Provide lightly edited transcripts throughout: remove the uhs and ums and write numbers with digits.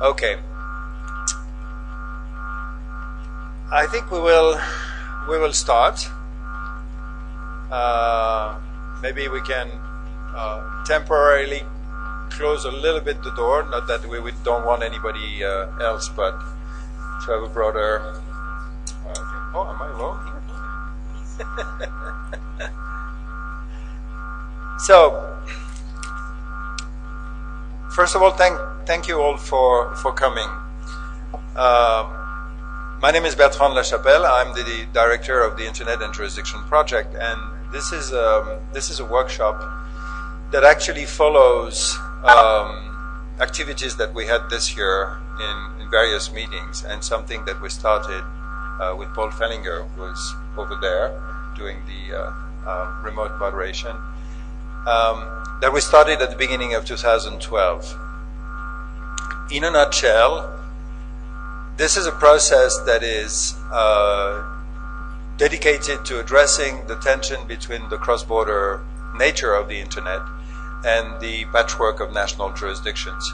Okay. I think we will start. Maybe we can temporarily close a little bit the door. Not that we don't want anybody else, but to have a broader. Oh, am I alone here? So, first of all, thank you all for coming. My name is Bertrand La Chapelle. I'm the director of the Internet and Jurisdiction Project, and this is a workshop that actually follows activities that we had this year in various meetings, and something that we started with Paul Fehlinger, who was over there doing the remote moderation, that we started at the beginning of 2012. In a nutshell, this is a process that is dedicated to addressing the tension between the cross-border nature of the Internet and the patchwork of national jurisdictions.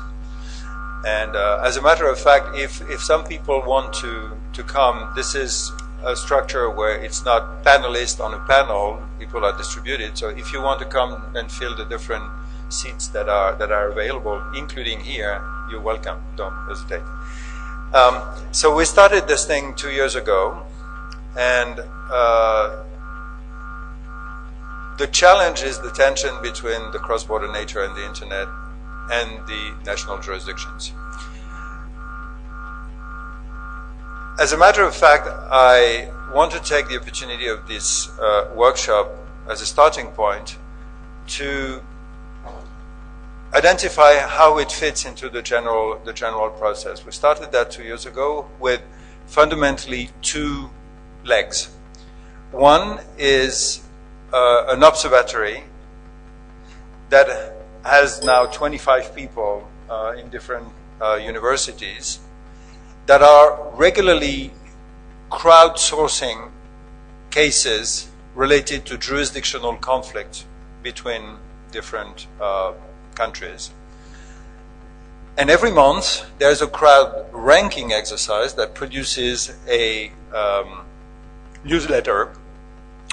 And as a matter of fact, if some people want to come, this is a structure where it's not panelists on a panel, people are distributed. So if you want to come and fill the different seats that are available, including here, you're welcome. Don't hesitate. So we started this thing 2 years ago, and the challenge is the tension between the cross-border nature and the Internet and the national jurisdictions. As a matter of fact, I want to take the opportunity of this workshop as a starting point to identify how it fits into the general process. We started that 2 years ago with fundamentally two legs. One is an observatory that has now 25 people in different universities that are regularly crowdsourcing cases related to jurisdictional conflict between different countries. And every month there's a crowd ranking exercise that produces a newsletter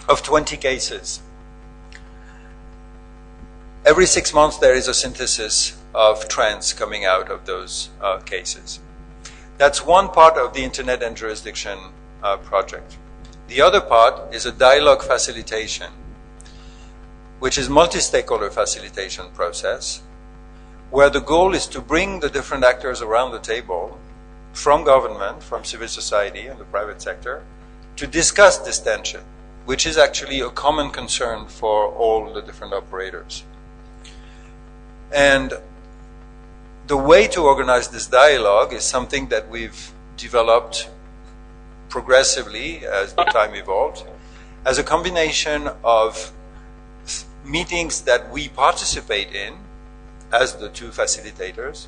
of 20 cases. Every 6 months there is a synthesis of trends coming out of those cases. That's one part of the Internet and Jurisdiction project. The other part is a dialogue facilitation, which is multi-stakeholder facilitation process, where the goal is to bring the different actors around the table, from government, from civil society and the private sector, to discuss this tension, which is actually a common concern for all the different operators. And the way to organize this dialogue is something that we've developed progressively as the time evolved, as a combination of meetings that we participate in as the two facilitators,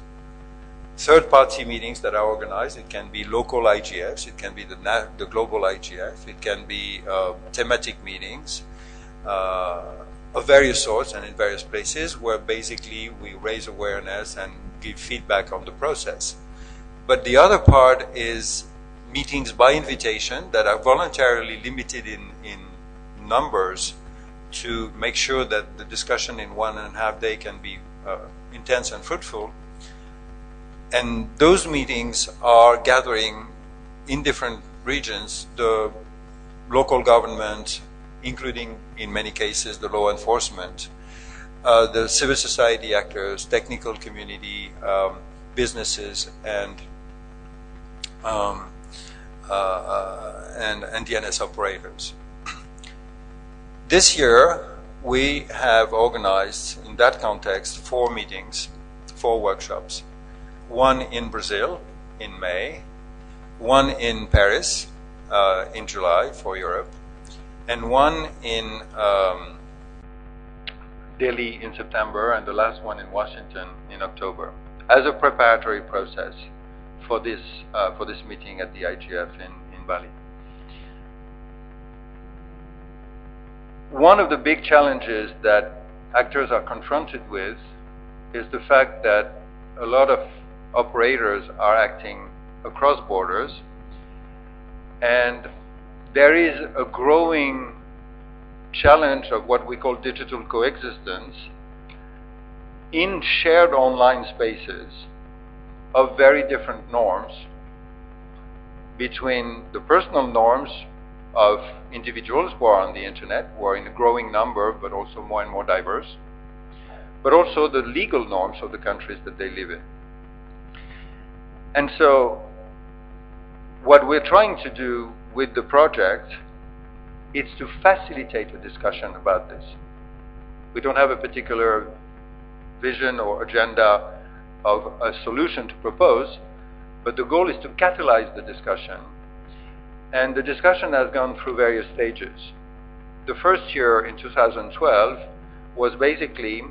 third-party meetings that are organized. It can be local IGFs, it can be the global IGF, it can be thematic meetings of various sorts and in various places, where basically we raise awareness and give feedback on the process. But the other part is meetings by invitation that are voluntarily limited in numbers to make sure that the discussion in 1.5 days can be intense and fruitful. And those meetings are gathering in different regions the local government, including in many cases the law enforcement, the civil society actors, technical community, businesses, and DNS operators. This year, we have organized, in that context, 4 meetings, 4 workshops. One in Brazil in May, one in Paris in July for Europe, and one in Delhi in September, and the last one in Washington in October, as a preparatory process for this meeting at the IGF in Bali. One of the big challenges that actors are confronted with is the fact that a lot of operators are acting across borders, and there is a growing challenge of what we call digital coexistence in shared online spaces of very different norms between the personal norms of individuals who are on the internet, who are in a growing number but also more and more diverse, but also the legal norms of the countries that they live in. And so what we're trying to do with the project is to facilitate a discussion about this. We don't have a particular vision or agenda of a solution to propose, but the goal is to catalyze the discussion. And the discussion has gone through various stages. The first year in 2012 was basically,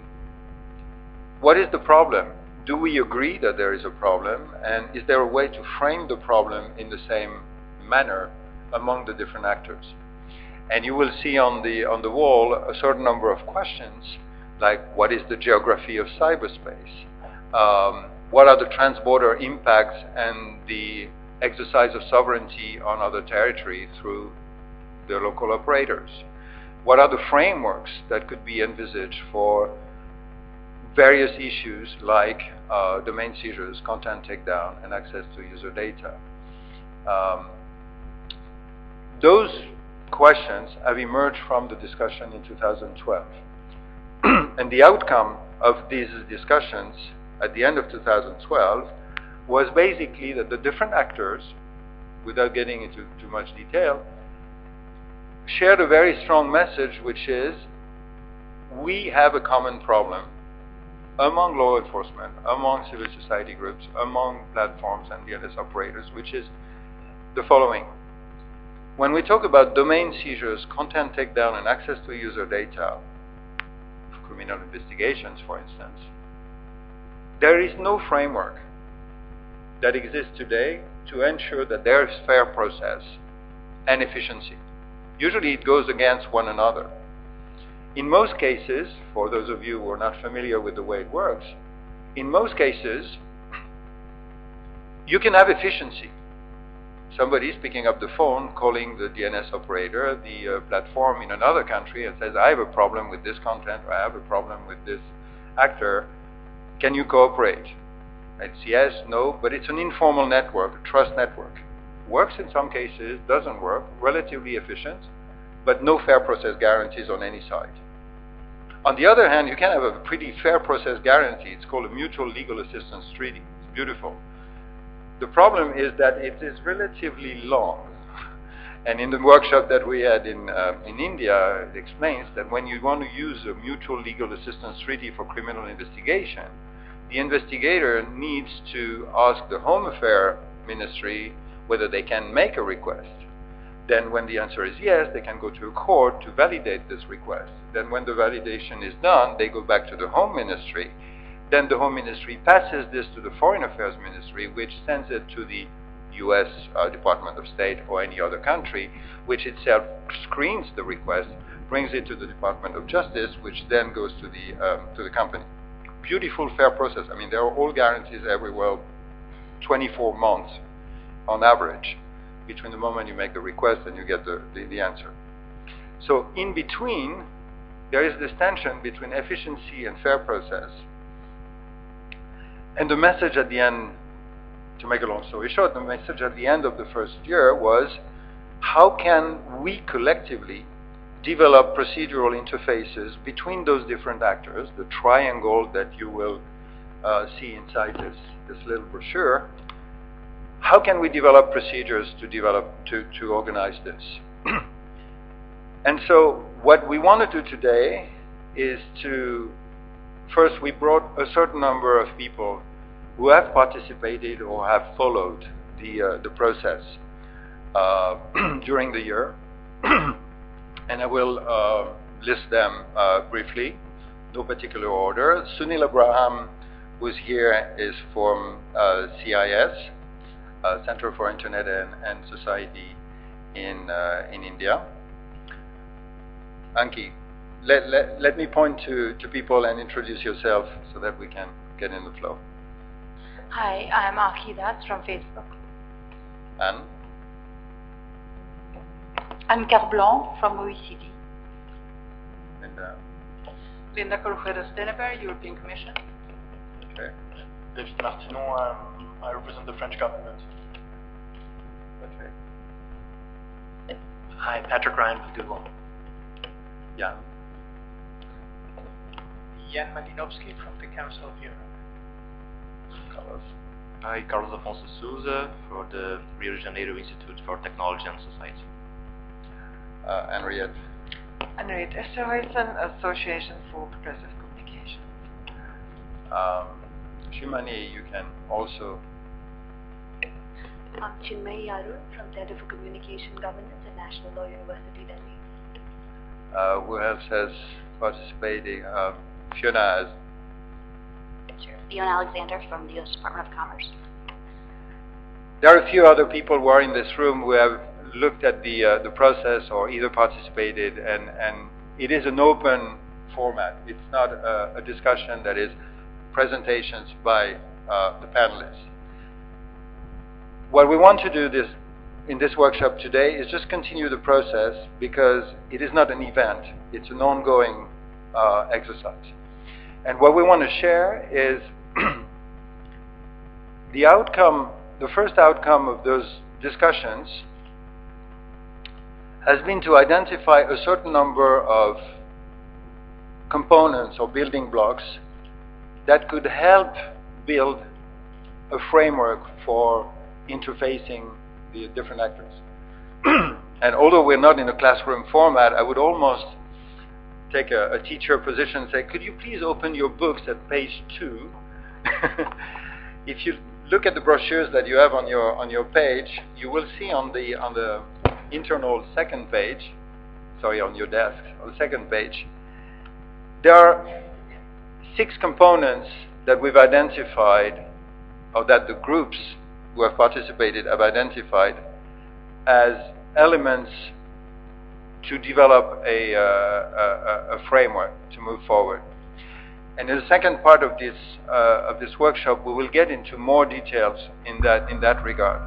what is the problem? Do we agree that there is a problem? And is there a way to frame the problem in the same manner among the different actors? And you will see on the wall a certain number of questions, like what is the geography of cyberspace? What are the transborder impacts and the exercise of sovereignty on other territory through the local operators? What are the frameworks that could be envisaged for various issues like domain seizures, content takedown, and access to user data? Those questions have emerged from the discussion in 2012. And the outcome of these discussions at the end of 2012 was basically that the different actors, without getting into too much detail, shared a very strong message, which is, we have a common problem among law enforcement, among civil society groups, among platforms and DNS operators, which is the following. When we talk about domain seizures, content takedown, and access to user data, for criminal investigations, for instance, there is no framework that exists today to ensure that there is fair process and efficiency. Usually it goes against one another. In most cases, for those of you who are not familiar with the way it works, in most cases, you can have efficiency. Somebody is picking up the phone, calling the DNS operator, the platform in another country, and says, I have a problem with this content, or I have a problem with this actor. Can you cooperate? It's yes, no, but it's an informal network, a trust network. Works in some cases, doesn't work, relatively efficient, but no fair process guarantees on any side. On the other hand, you can have a pretty fair process guarantee. It's called a mutual legal assistance treaty. It's beautiful. The problem is that it is relatively long. And in the workshop that we had in India, it explains that when you want to use a mutual legal assistance treaty for criminal investigation, the investigator needs to ask the Home Affairs Ministry whether they can make a request. Then when the answer is yes, they can go to a court to validate this request. Then when the validation is done, they go back to the Home Ministry. Then the Home Ministry passes this to the Foreign Affairs Ministry, which sends it to the US Department of State or any other country, which itself screens the request, brings it to the Department of Justice, which then goes to the company. Beautiful, fair process. I mean, there are all guarantees everywhere, 24 months on average, between the moment you make the request and you get the answer. So in between, there is this tension between efficiency and fair process. And the message at the end, to make a long story short, the message at the end of the first year was, how can we collectively develop procedural interfaces between those different actors, the triangle that you will see inside this little brochure. How can we develop procedures to organize this? And so what we want to do today is to, first we brought a certain number of people who have participated or have followed the process during the year. And I will list them briefly, no particular order. SUNIL Abraham, who's here, is from CIS, Center for Internet and Society in India. Anki, let me point to people and introduce yourself so that we can get in the flow. Hi, I'm Akidas from Facebook. And I'm CARBLANC from OECD. Linda CORUGEDO, STENEBERG, European Commission. Okay. David Martinon, I represent the French government. Okay. Hi, Patrick Ryan with Google. Jan. Jan Malinowski from the Council of Europe. Carlos. Hi, Carlos Afonso Souza for the Rio de Janeiro Institute for Technology and Society. Henriette. ANRIETTE, ESTERHUYSEN, Association for Progressive Communication. Shimani, you can also. I'm Chinmay Yaru from the Head of Communication Governance at National Law University, Delhi. Who else has participated? Fiona has. Sure. Fiona Alexander from the U.S. Department of Commerce. There are a few other people who are in this room who have looked at the process or either participated, and it is an open format. It's not a discussion that is presentations by the panelists. What we want to do in this workshop today is just continue the process, because it is not an event, it's an ongoing exercise. And what we want to share is the first outcome of those discussions has been to identify a certain number of components or building blocks that could help build a framework for interfacing the different actors. And although we're not in a classroom format, I would almost take a teacher position and say, could you please open your books at page 2? If you look at the brochures that you have on your page, you will see on the internal second page, on your desk, on the second page, there are 6 components that we've identified, or that the groups who have participated have identified as elements to develop a framework to move forward. And in the second part of this workshop, we will get into more details in that regard.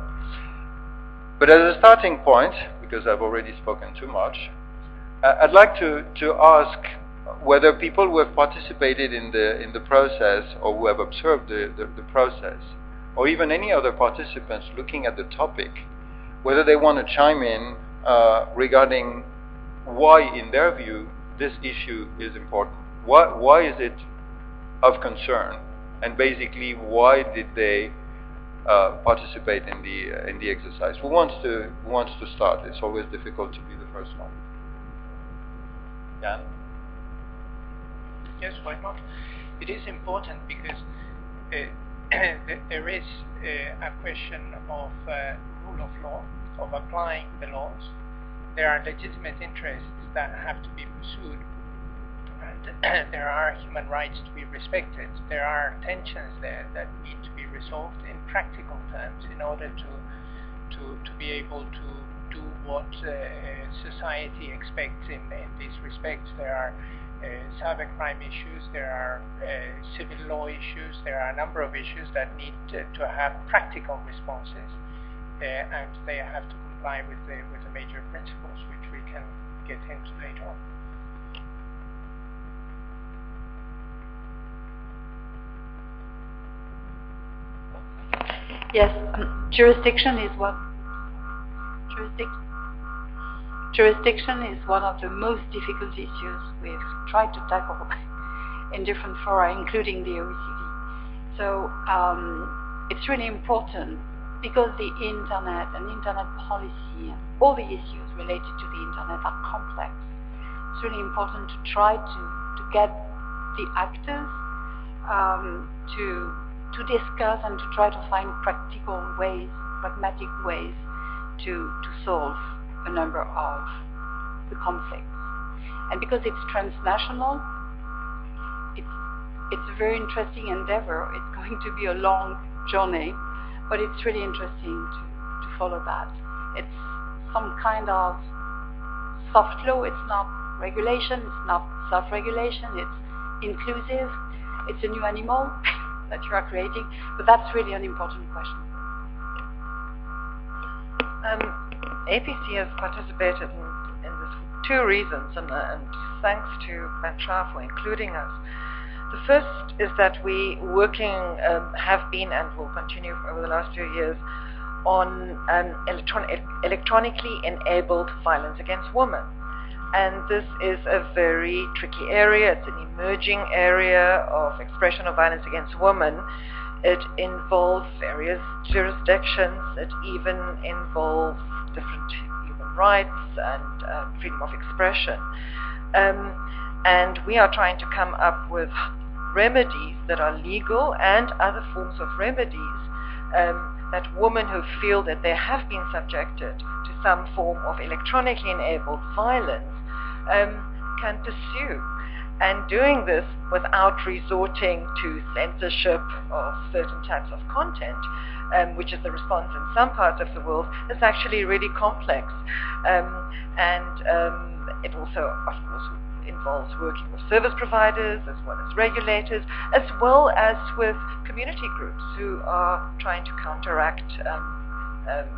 But as a starting point, because I've already spoken too much, I'd like to ask whether people who have participated in the process, or who have observed the process, or even any other participants looking at the topic, whether they want to chime in regarding why, in their view, this issue is important. Why is it of concern? And basically, why did they participate in the exercise? Who wants to start? It's always difficult to be the first one. Jan? Yes, why not? It is important because there is a question of rule of law, of applying the laws. There are legitimate interests that have to be pursued, and there are human rights to be respected. There are tensions there that need to be resolved in practical terms in order to be able to do what society expects in this respect. There are cybercrime issues, there are civil law issues, there are a number of issues that need to have practical responses, and they have to comply with the major principles, which we can get into later on. Yes, jurisdiction is one of the most difficult issues we've tried to tackle in different fora, including the OECD. So it's really important, because the internet and internet policy and all the issues related to the internet are complex. It's really important to try to get the actors to discuss and to try to find practical ways, pragmatic ways to solve a number of the conflicts. And because it's transnational, it's a very interesting endeavor. It's going to be a long journey, but it's really interesting to follow that. It's some kind of soft law. It's not regulation, it's not self-regulation, it's inclusive, it's a new animal. that you are creating, but that's really an important question. APC has participated in this for two reasons, and thanks to Bertrand for including us. The first is that we have been and will continue over the last few years on electronically enabled violence against women. And this is a very tricky area. It's an emerging area of expression of violence against women. It involves various jurisdictions. It even involves different human rights and freedom of expression. And we are trying to come up with remedies that are legal and other forms of remedies that women who feel that they have been subjected to some form of electronically enabled violence can pursue. And doing this without resorting to censorship of certain types of content, which is the response in some parts of the world, is actually really complex. It also, of course, involves working with service providers as well as regulators, as well as with community groups who are trying to counteract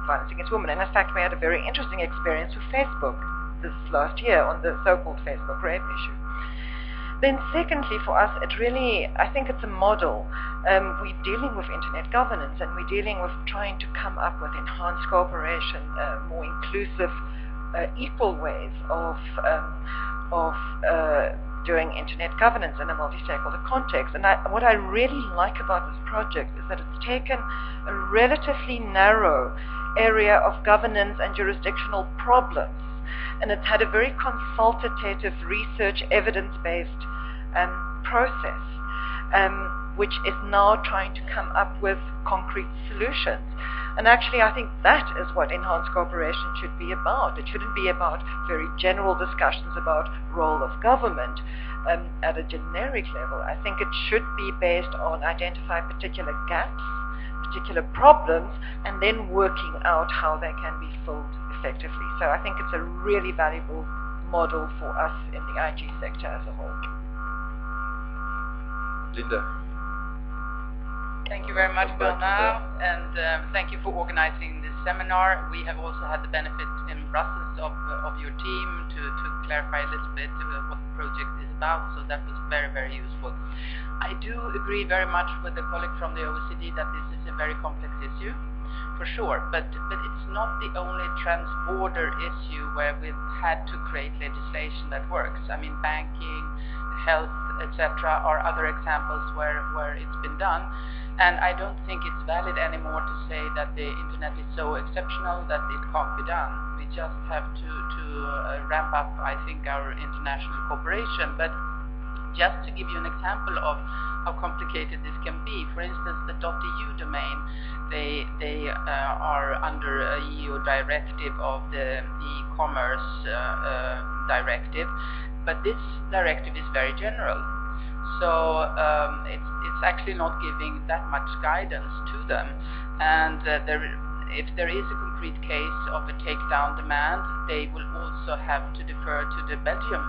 violence against women. And in fact, we had a very interesting experience with Facebook this last year on the so-called Facebook rape issue. Then secondly, for us, I think it's a model. We're dealing with internet governance, and we're dealing with trying to come up with enhanced cooperation, more inclusive, equal ways of doing internet governance in a multi-stakeholder context. And what I really like about this project is that it's taken a relatively narrow area of governance and jurisdictional problems, and it's had a very consultative, research, evidence-based process, which is now trying to come up with concrete solutions. And actually, I think that is what enhanced cooperation should be about. It shouldn't be about very general discussions about role of government at a generic level. I think it should be based on identifying particular gaps, particular problems, and then working out how they can be filled effectively. So I think it's a really valuable model for us in the IG sector as a whole. Linda. Thank you very much, Fiona, and thank you for organizing this seminar. We have also had the benefit in Brussels of your team to clarify a little bit what the project is about, so that was very, very useful. I do agree very much with the colleague from the OECD that this is a very complex issue, for sure, but it's not the only trans-border issue where we've had to create legislation that works. I mean, banking, health, etc. are other examples where it's been done. And I don't think it's valid anymore to say that the internet is so exceptional that it can't be done. We just have to ramp up, I think, our international cooperation. But just to give you an example of how complicated this can be, for instance, the .eu domain, they are under a EU directive of the e-commerce directive, but this directive is very general. So it's actually not giving that much guidance to them. And if there is a concrete case of a takedown demand, they will also have to defer to the Belgium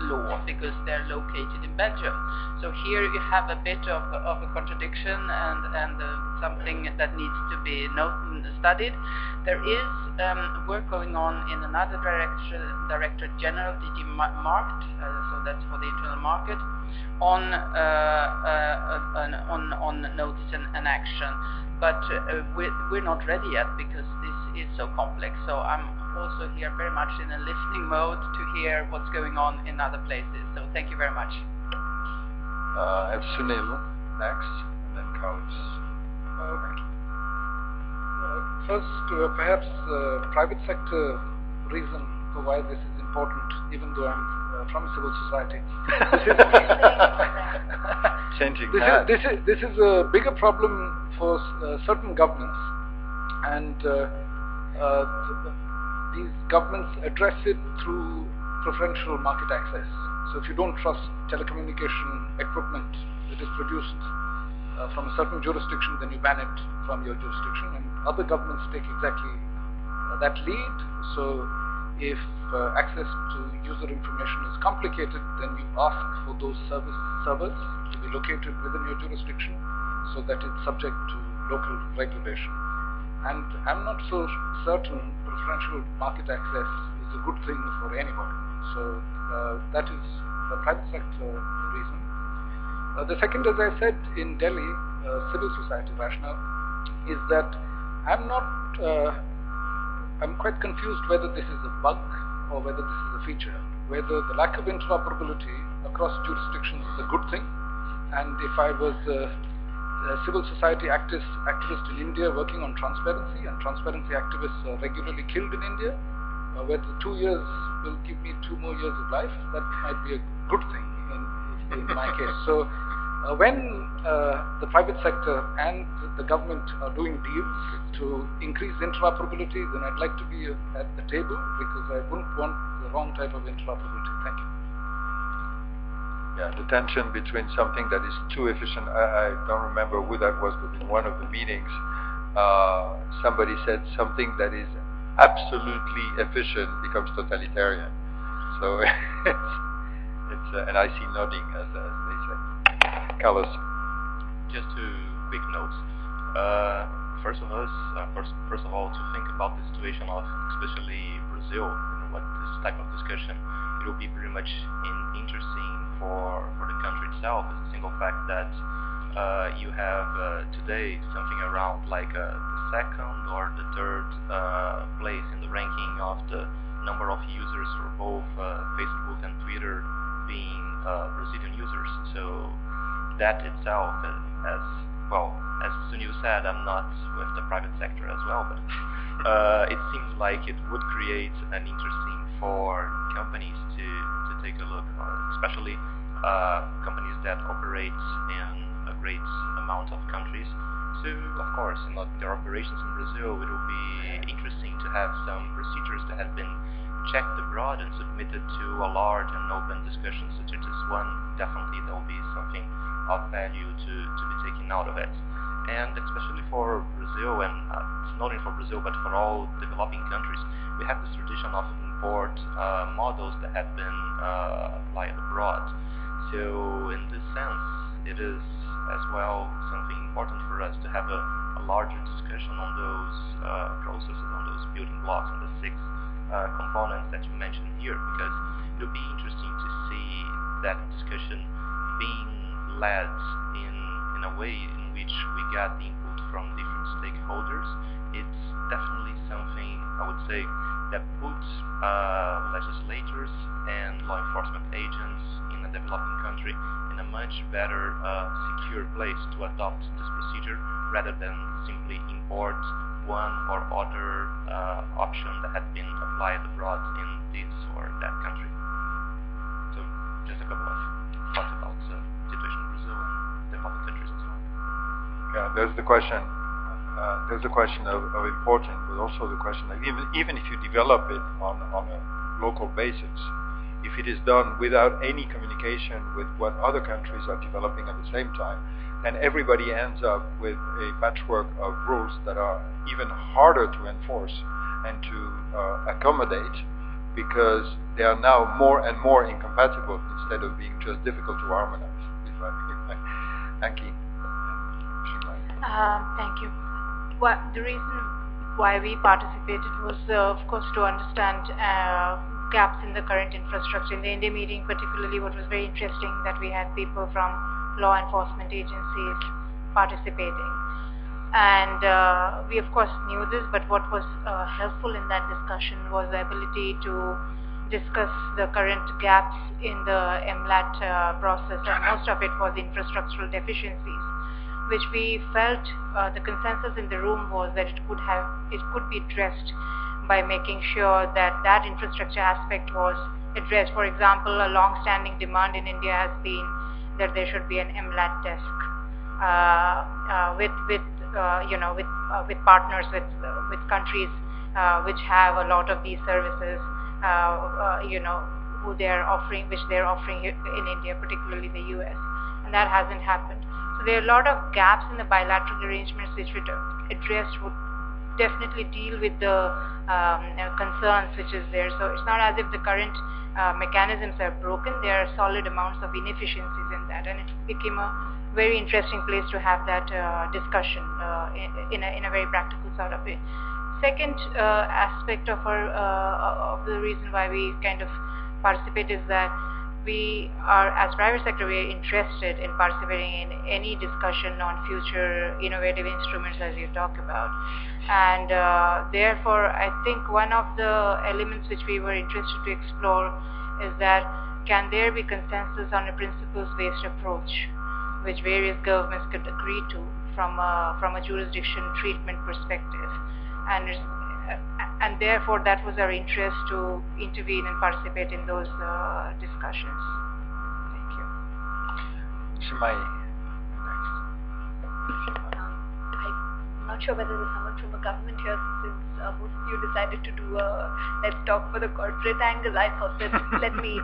law because they're located in Belgium. So here you have a bit of a contradiction and something that needs to be studied. There is work going on in another Directorate General, DG Markt, so that's for the internal market, on notice and action, but we're not ready yet because this is so complex. So I'm also here very much in a listening mode to hear what's going on in other places. So thank you very much. I have Sunil next, and then Carlos. First, perhaps private sector reason for why this is important, even though I'm from civil society. Changing this is a bigger problem for certain governments, and these governments address it through preferential market access. So if you don't trust telecommunication equipment that is produced from a certain jurisdiction, then you ban it from your jurisdiction, and other governments take exactly that lead. So if access to user information is complicated, then you ask for those servers to be located within your jurisdiction so that it's subject to local regulation. And I'm not so certain preferential market access is a good thing for anybody. So that is the private sector reason. The second, as I said, in Delhi, civil society rationale is that I'm quite confused whether this is a bug or whether this is a feature, whether the lack of interoperability across jurisdictions is a good thing. And if I was a civil society activist in India working on transparency, and transparency activists are regularly killed in India, whether 2 years will give me 2 more years of life, that might be a good thing in my case. So when the private sector and the government are doing deals to increase interoperability, then I'd like to be at the table, because I wouldn't want the wrong type of interoperability. Thank you. Yeah, the tension between something that is too efficient, I don't remember who that was, but in one of the meetings, somebody said something that is absolutely efficient becomes totalitarian. So it's and I see nodding as they say. Carlos. Just 2 quick notes. First of all, to think about the situation of especially Brazil, what this type of discussion, it will be pretty much interesting for the country itself, as a single fact that you have today something around like the second or the third place in the ranking of the number of users for both Facebook and Twitter being Brazilian users. So that itself, as well, as Sunil said, I'm not with the private sector as well, but it seems like it would create an interesting for companies to take a look, especially companies that operate in a great amount of countries. So, of course, their operations in Brazil, it will be interesting to have some procedures that have been checked abroad and submitted to a large and open discussion such as this one. Definitely there will be something of value to be taken out of it. And especially for Brazil, and it's not only for Brazil but for all developing countries, we have this tradition of import models that have been applied abroad. So in this sense, it is as well something important for us to have a larger discussion on those processes, on those building blocks, on the 6 components that you mentioned here, because it will be interesting to see that discussion being led in a way in which we got the input from different stakeholders. It's definitely something, I would say, that puts legislators and law enforcement agents in a developing country in a much better secure place to adopt this procedure, rather than simply import one or other option that had been applied abroad in this or that country. So just a couple of thoughts about the situation in Brazil and developing countries as well. Yeah, there's the question. There's the question of importing, but also the question that even if you develop it on a local basis, if it is done without any communication with what other countries are developing at the same time, then everybody ends up with a patchwork of rules that are even harder to enforce and to accommodate, because they are now more and more incompatible instead of being just difficult to harmonize. Thank you. Thank you. The reason why we participated was, of course, to understand gaps in the current infrastructure. In the India meeting particularly, what was very interesting that we had people from law enforcement agencies participating. And we of course knew this, but what was helpful in that discussion was the ability to discuss the current gaps in the MLAT process, and most of it was infrastructural deficiencies, which we felt the consensus in the room was that it could be addressed by making sure that that infrastructure aspect was addressed. For example, a long-standing demand in India has been that there should be an MLAT desk with partners, with countries which have a lot of these services, which they're offering in India, particularly the US, and that hasn't happened. So there are a lot of gaps in the bilateral arrangements which would addressed would definitely deal with the concerns which is there. So it's not as if the current mechanisms are broken. There are solid amounts of inefficiencies in that, and it became a very interesting place to have that discussion in a very practical sort of way. Second aspect of of the reason why we kind of participate is that we are, as private sector, we are interested in participating in any discussion on future innovative instruments as you talk about. And therefore, I think one of the elements which we were interested to explore is that can there be consensus on a principles-based approach which various governments could agree to from a jurisdiction treatment perspective. And therefore that was our interest to intervene and participate in those discussions. Thank you. Shimai, next. I'm not sure whether there's someone from a government here, since most of you decided to do a let's talk for the corporate angle. I thought that let me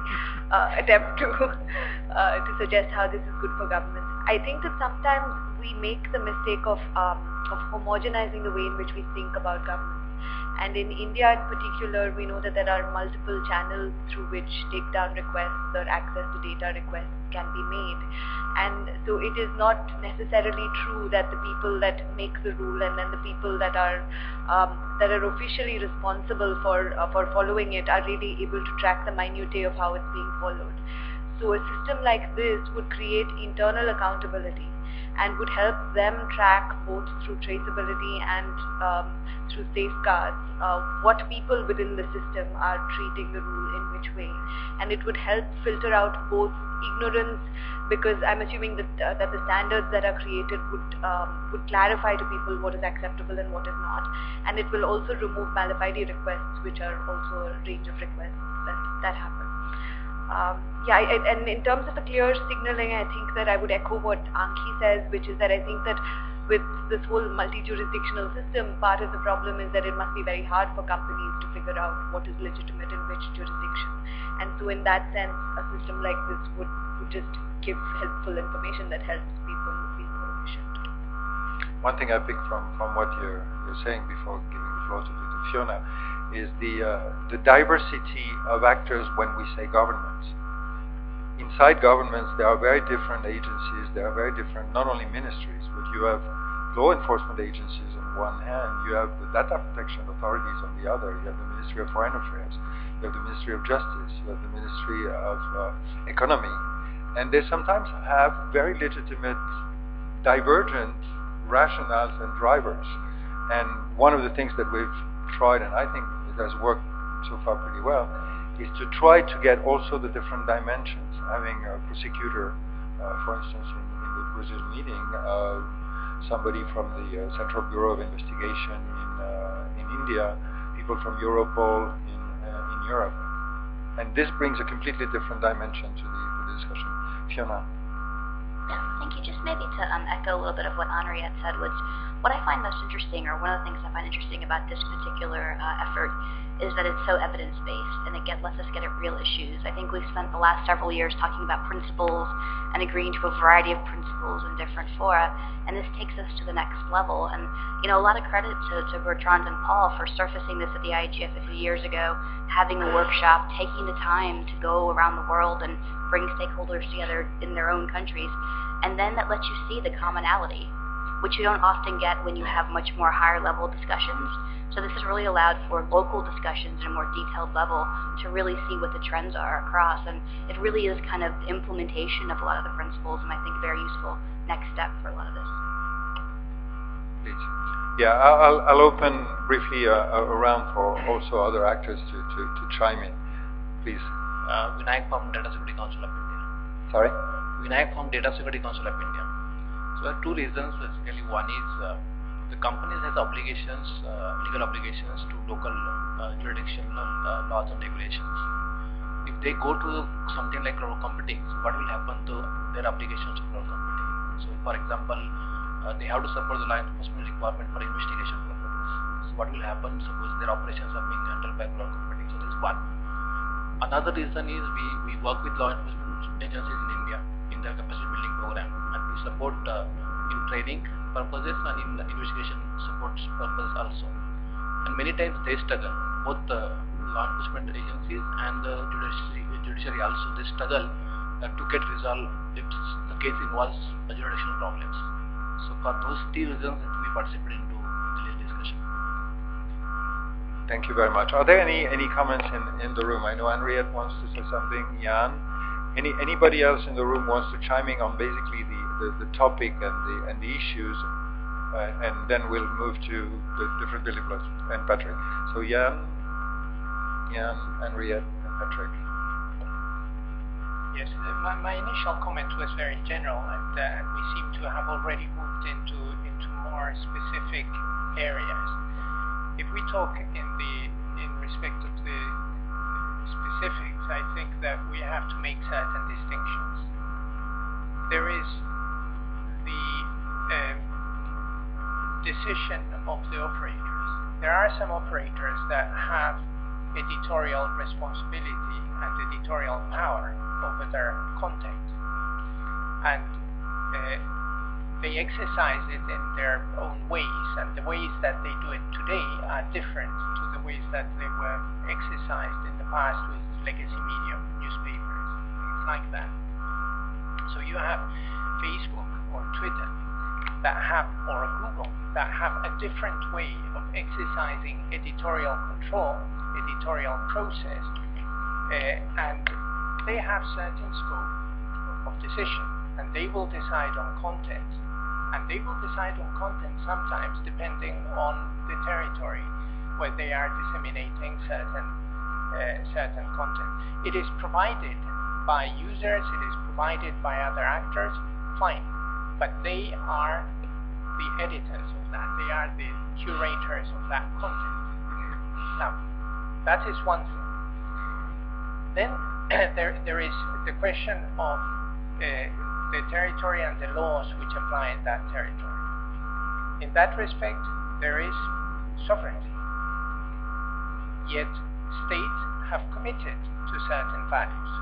attempt to suggest how this is good for governments. I think that sometimes we make the mistake of homogenizing the way in which we think about governments. And in India in particular, we know that there are multiple channels through which takedown requests or access to data requests can be made. And so it is not necessarily true that the people that make the rule and then the people that are officially responsible for following it are really able to track the minutiae of how it's being followed. So a system like this would create internal accountability and would help them track both through traceability and through safeguards what people within the system are treating the rule in which way. And it would help filter out both ignorance, because I'm assuming that the standards that are created would clarify to people what is acceptable and what is not. And it will also remove malafide requests, which are also a range of requests that happen. And in terms of the clear signaling, I think that I would echo what Anki says, which is that I think that with this whole multi-jurisdictional system, part of the problem is that it must be very hard for companies to figure out what is legitimate in which jurisdiction. And so in that sense, a system like this would just give helpful information that helps people be more efficient. One thing I pick from what you're saying before giving the floor to Fiona is the diversity of actors when we say governments. Inside governments, there are very different agencies, there are very different, not only ministries, but you have law enforcement agencies on one hand, you have the data protection authorities on the other, you have the Ministry of Foreign Affairs, you have the Ministry of Justice, you have the Ministry of Economy, and they sometimes have very legitimate, divergent rationales and drivers. And one of the things that we've tried, and I think it has worked so far pretty well, is to try to get also the different dimensions. Having a prosecutor, for instance, in the Brazil meeting, somebody from the Central Bureau of Investigation in India, people from Europol in Europe. And this brings a completely different dimension to the discussion. Fiona. Thank you. Just maybe to echo a little bit of what Henriette said, which what I find most interesting, or one of the things I find interesting about this particular effort, is that it's so evidence-based and it lets us get at real issues. I think we've spent the last several years talking about principles and agreeing to a variety of principles in different fora, and this takes us to the next level. And a lot of credit to Bertrand and Paul for surfacing this at the IGF a few years ago, having a workshop, taking the time to go around the world and bring stakeholders together in their own countries, and then that lets you see the commonality, which you don't often get when you have much more higher level discussions. So this has really allowed for local discussions at a more detailed level to really see what the trends are across, and it really is kind of implementation of a lot of the principles, and I think a very useful next step for a lot of this. Please. Yeah, I'll open briefly a round for also other actors to chime in. Please. Vinayak from Data Security Council of India. Sorry? Vinayak from Data Security Council of India. So there are two reasons basically. One is the companies has obligations, legal obligations to local jurisdictional laws and regulations. If they go to something like crowd computing, so what will happen to their obligations to crowd computing? So for example, they have to support the law enforcement requirement for investigation purposes. So what will happen suppose their operations are being handled by crowd computing? So this is one. Another reason is we work with law enforcement agencies in India in their capacity building program, and we support in training purposes and in investigation support purposes also. And many times they struggle, both the law enforcement agencies and the judiciary also, they struggle to get resolved if the case involves jurisdictional problems. So for those 3 reasons, we participate into the discussion. Thank you very much. Are there any comments in the room? I know Henriette wants to say something. Jan, anybody else in the room wants to chime in on basically the topic and the issues, and then we'll move to the different building blocks. And Patrick. So Jan, Henriette, and Patrick. Yes, my initial comment was very general, and we seem to have already moved into more specific areas. If we talk in respect of the specifics, I think that we have to make certain distinctions. There is the decision of the operators. There are some operators that have editorial responsibility and editorial power over their content, and they exercise it in their own ways, and the ways that they do it today are different to the ways that they were exercised in the past with legacy media, newspapers, things like that. So you have Facebook or Twitter that have, or Google, that have a different way of exercising editorial control, editorial process, and they have certain scope of decision, and they will decide on content, and they will decide on content sometimes depending on the territory where they are disseminating certain content. It is provided by users, it is provided by other actors, fine, but they are the editors of that, they are the curators of that content. Now, that is one thing. Then there is the question of the territory and the laws which apply in that territory. In that respect, there is sovereignty. Yet, states have committed to certain values.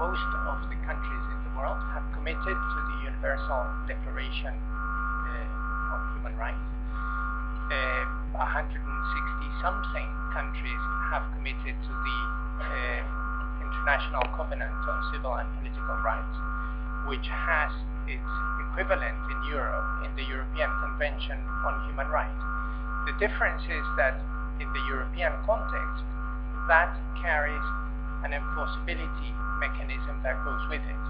Most of the countries in the world have committed to the Universal Declaration of Human Rights. 160-something countries have committed to the International Covenant on Civil and Political Rights, which has its equivalent in Europe in the European Convention on Human Rights. The difference is that in the European context, that carries an enforceability mechanism that goes with it.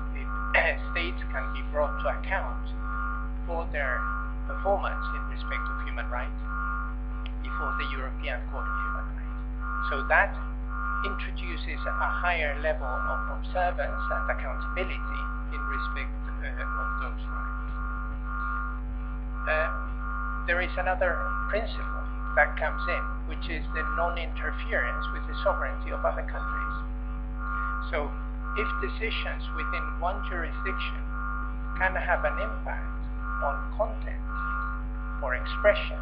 States can be brought to account for their performance in respect of human rights before the European Court of Human Rights. So that introduces a higher level of observance and accountability in respect of those rights. There is another principle that comes in, which is the non-interference with the sovereignty of other countries. So if decisions within one jurisdiction can have an impact on content or expression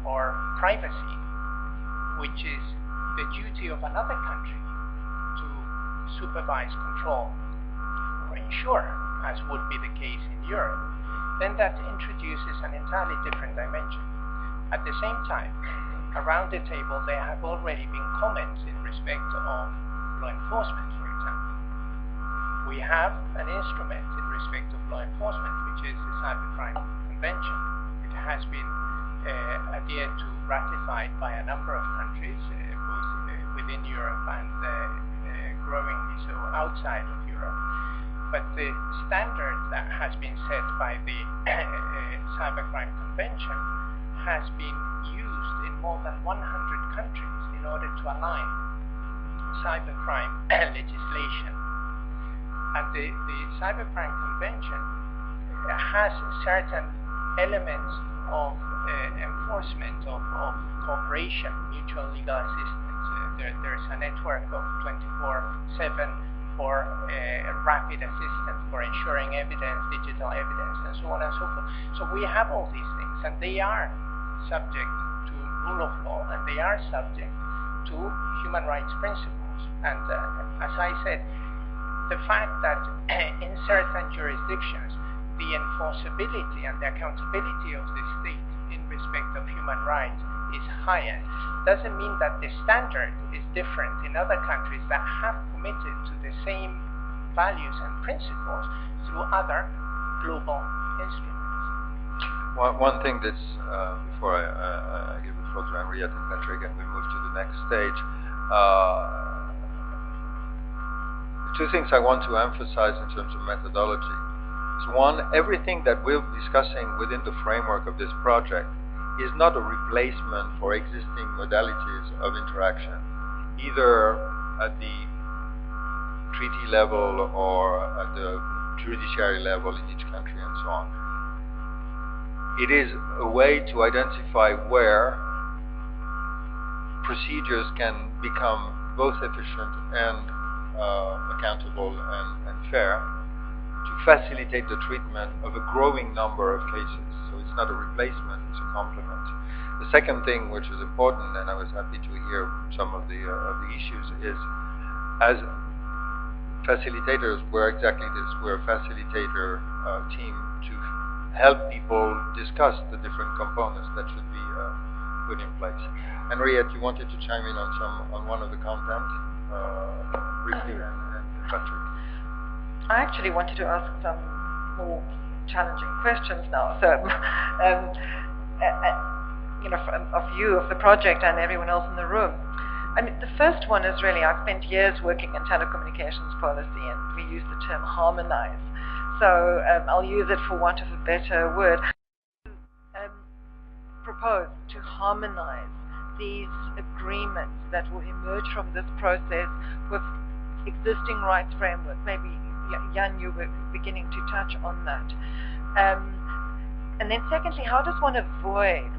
or privacy, which is the duty of another country to supervise, control, or ensure, as would be the case in Europe, then that introduces an entirely different dimension. At the same time, around the table there have already been comments in respect of law enforcement, for example. We have an instrument in respect of law enforcement, which is the Cybercrime Convention. It has been adhered to, ratified by a number of countries, both within Europe and growingly so outside of Europe. But the standard that has been set by the Cybercrime Convention has been used in more than 100 countries in order to align cybercrime legislation. And the Cybercrime Convention has certain elements of enforcement, of cooperation, mutual legal assistance. There's a network of 24/7 for rapid assistance, for ensuring evidence, digital evidence, and so on and so forth. So we have all these things, and they are subject to rule of law, and they are subject to human rights principles. And as I said, the fact that in certain jurisdictions the enforceability and the accountability of the state in respect of human rights is higher doesn't mean that the standard is different in other countries that have committed to the same values and principles through other global instruments. One thing that's, before I give the floor to Henriette and Patrick and we move to the next stage, two things I want to emphasize in terms of methodology. So one, everything that we're discussing within the framework of this project is not a replacement for existing modalities of interaction, either at the treaty level or at the judiciary level in each country and so on. It is a way to identify where procedures can become both efficient and accountable and fair to facilitate the treatment of a growing number of cases. So it's not a replacement, it's a complement. The second thing which is important, and I was happy to hear some of the issues, is as facilitators, we're exactly this. We're a facilitator team to help people discuss the different components that should be put in place. Henriette, you wanted to chime in on one of the content briefly, and Patrick. I actually wanted to ask some more challenging questions now. So, of you, of the project, and everyone else in the room. I mean, the first one is really, I spent years working in telecommunications policy, and we use the term harmonize. So I'll use it for want of a better word. Propose to harmonize these agreements that will emerge from this process with existing rights framework. Maybe, Jan, you were beginning to touch on that. And then secondly, how does one avoid,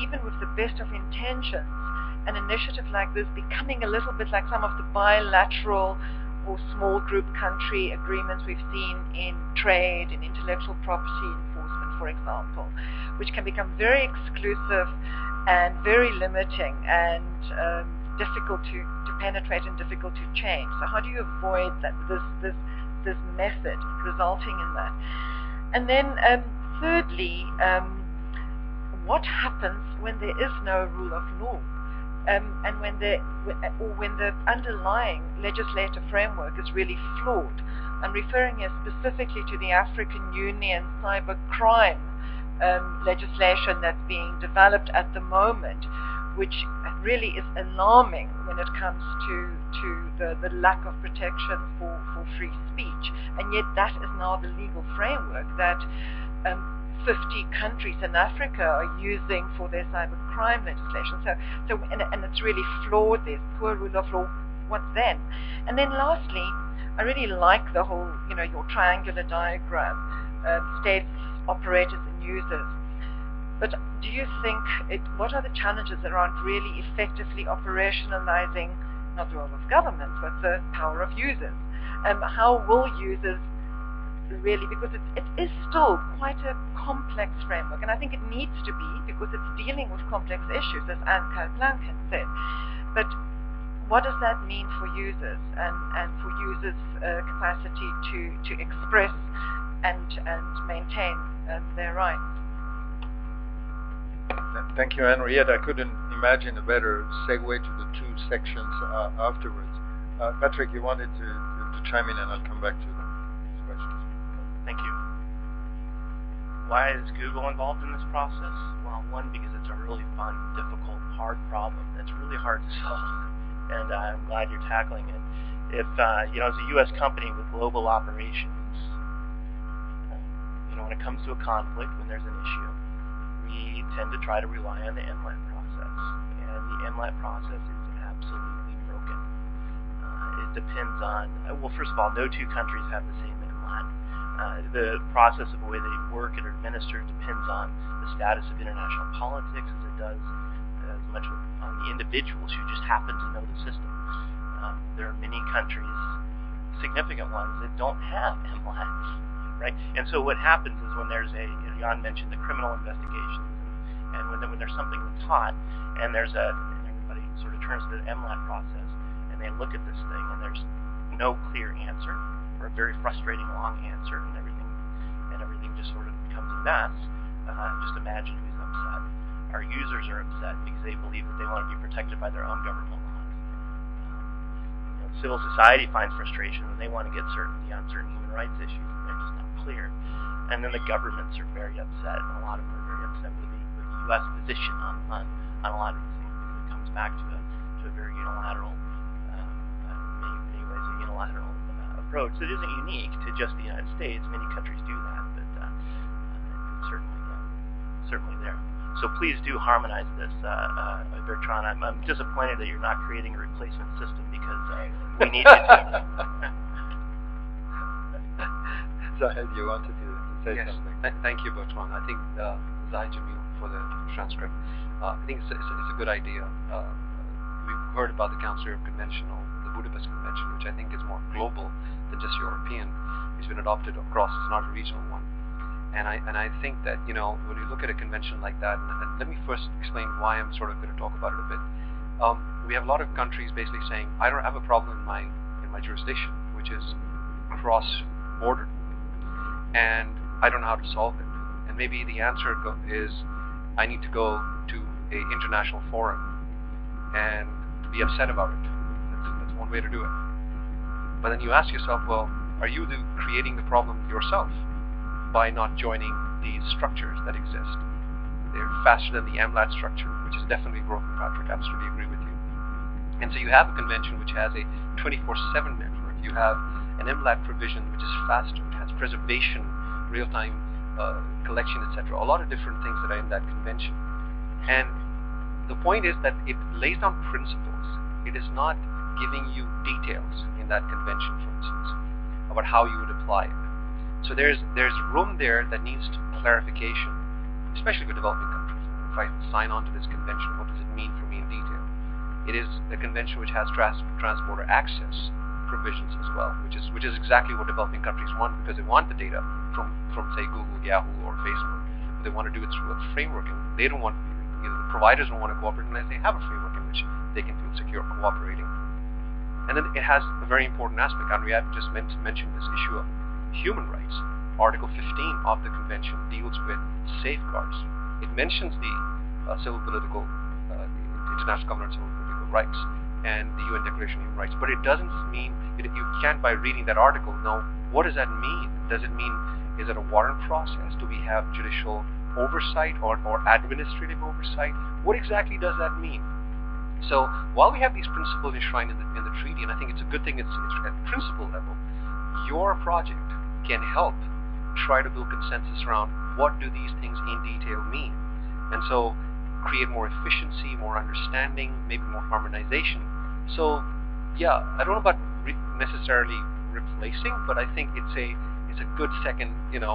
even with the best of intentions, an initiative like this becoming a little bit like some of the bilateral or small group country agreements we've seen in trade, in intellectual property enforcement, for example, which can become very exclusive and very limiting and difficult to penetrate and difficult to change. So how do you avoid that this method resulting in that? And then thirdly, what happens when there is no rule of law? And when the underlying legislative framework is really flawed. I'm referring here specifically to the African Union cybercrime legislation that's being developed at the moment, which really is alarming when it comes to the lack of protection for free speech. And yet that is now the legal framework that 50 countries in Africa are using for their cybercrime legislation. And it's really flawed. There's poor rule of law. What then? And then lastly, I really like the whole, your triangular diagram, states, operators, and users. But do you think, what are the challenges around really effectively operationalizing not the role of governments, but the power of users? How will users really, because it is still quite a complex framework, and I think it needs to be, because it's dealing with complex issues, as CARBLANC has said. But what does that mean for users and for users' capacity to express and maintain their rights? Thank you, Henriette. I couldn't imagine a better segue to the two sections afterwards. Patrick, you wanted to chime in, and I'll come back to these questions. Thank you. Why is Google involved in this process? Well, one, because it's a really fun, difficult, hard problem that's really hard to solve, and I'm glad you're tackling it. If as a U.S. company with global operations, when it comes to a conflict, when there's an issue, we tend to try to rely on the MLAT process, and the MLAT process is absolutely broken. It depends on, well, first of all, no two countries have the same MLAT. The process of the way they work and are administered depends on the status of international politics as it does as much on the individuals who just happen to know the system. There are many countries, significant ones, that don't have MLATs, right? And so what happens is when there's Jan mentioned the criminal investigations, and when there's something that's hot, and everybody sort of turns to the MLAT process, and they look at this thing, and there's no clear answer, or a very frustrating long answer, and everything just sort of becomes a mess. Just imagine who's upset. Our users are upset because they believe that they want to be protected by their own government laws. civil society finds frustration and they want to get certainty on certain human rights issues and they're just not clear. And then the governments are very upset, and a lot of them are very upset with the U.S. position on a lot of these things, because it comes back to a very unilateral, many ways a unilateral approach that isn't unique to just the United States. Many countries do that, but it's certainly there. So please do harmonize this, Bertrand. I'm disappointed that you're not creating a replacement system, because we need you to. Zahid, you wanted to say something. Thank you, Bertrand. I think Zahid Jamil for the transcript. I think it's a good idea. We've heard about the Council of Convention, or the Budapest Convention, which I think is more global than just European. It's been adopted across. It's not a regional one. And I think that, you know, when you look at a convention like that, and let me first explain why I'm sort of going to talk about it a bit. We have a lot of countries basically saying, I don't have a problem in my jurisdiction, which is cross-border, and I don't know how to solve it. And maybe the answer is, I need to go to an international forum and to be upset about it. That's one way to do it. But then you ask yourself, well, are you creating the problem yourself by not joining these structures that exist? They're faster than the MLAT structure, which is definitely a broken contract. I absolutely agree with you. And so you have a convention which has a 24/7 network. You have an MLAT provision which is faster. It has preservation, real-time collection, etc. A lot of different things that are in that convention. And the point is that it lays down principles. It is not giving you details in that convention, for instance, about how you would apply it. So there's room there that needs clarification, especially for developing countries. If I sign on to this convention, what does it mean for me in detail? It is a convention which has trans-border access provisions as well, which is exactly what developing countries want, because they want the data from say Google, Yahoo, or Facebook. But they want to do it through a framework, and they don't want, the providers don't want to cooperate unless they have a framework in which they can feel secure cooperating. And then it has a very important aspect. Anriette just mentioned this issue of human rights. Article 15 of the convention deals with safeguards. It mentions the international covenant of civil political rights and the UN Declaration of Human Rights, but it doesn't mean, you can't by reading that article know, what does that mean? Does it mean, is it a warrant process? Do we have judicial oversight or administrative oversight? What exactly does that mean? So while we have these principles enshrined in the treaty, and I think it's a good thing it's at principle level, your project can help try to build consensus around what do these things in detail mean, and so create more efficiency, more understanding, maybe more harmonization. So yeah, I don't know about necessarily replacing, but I think it's a good second,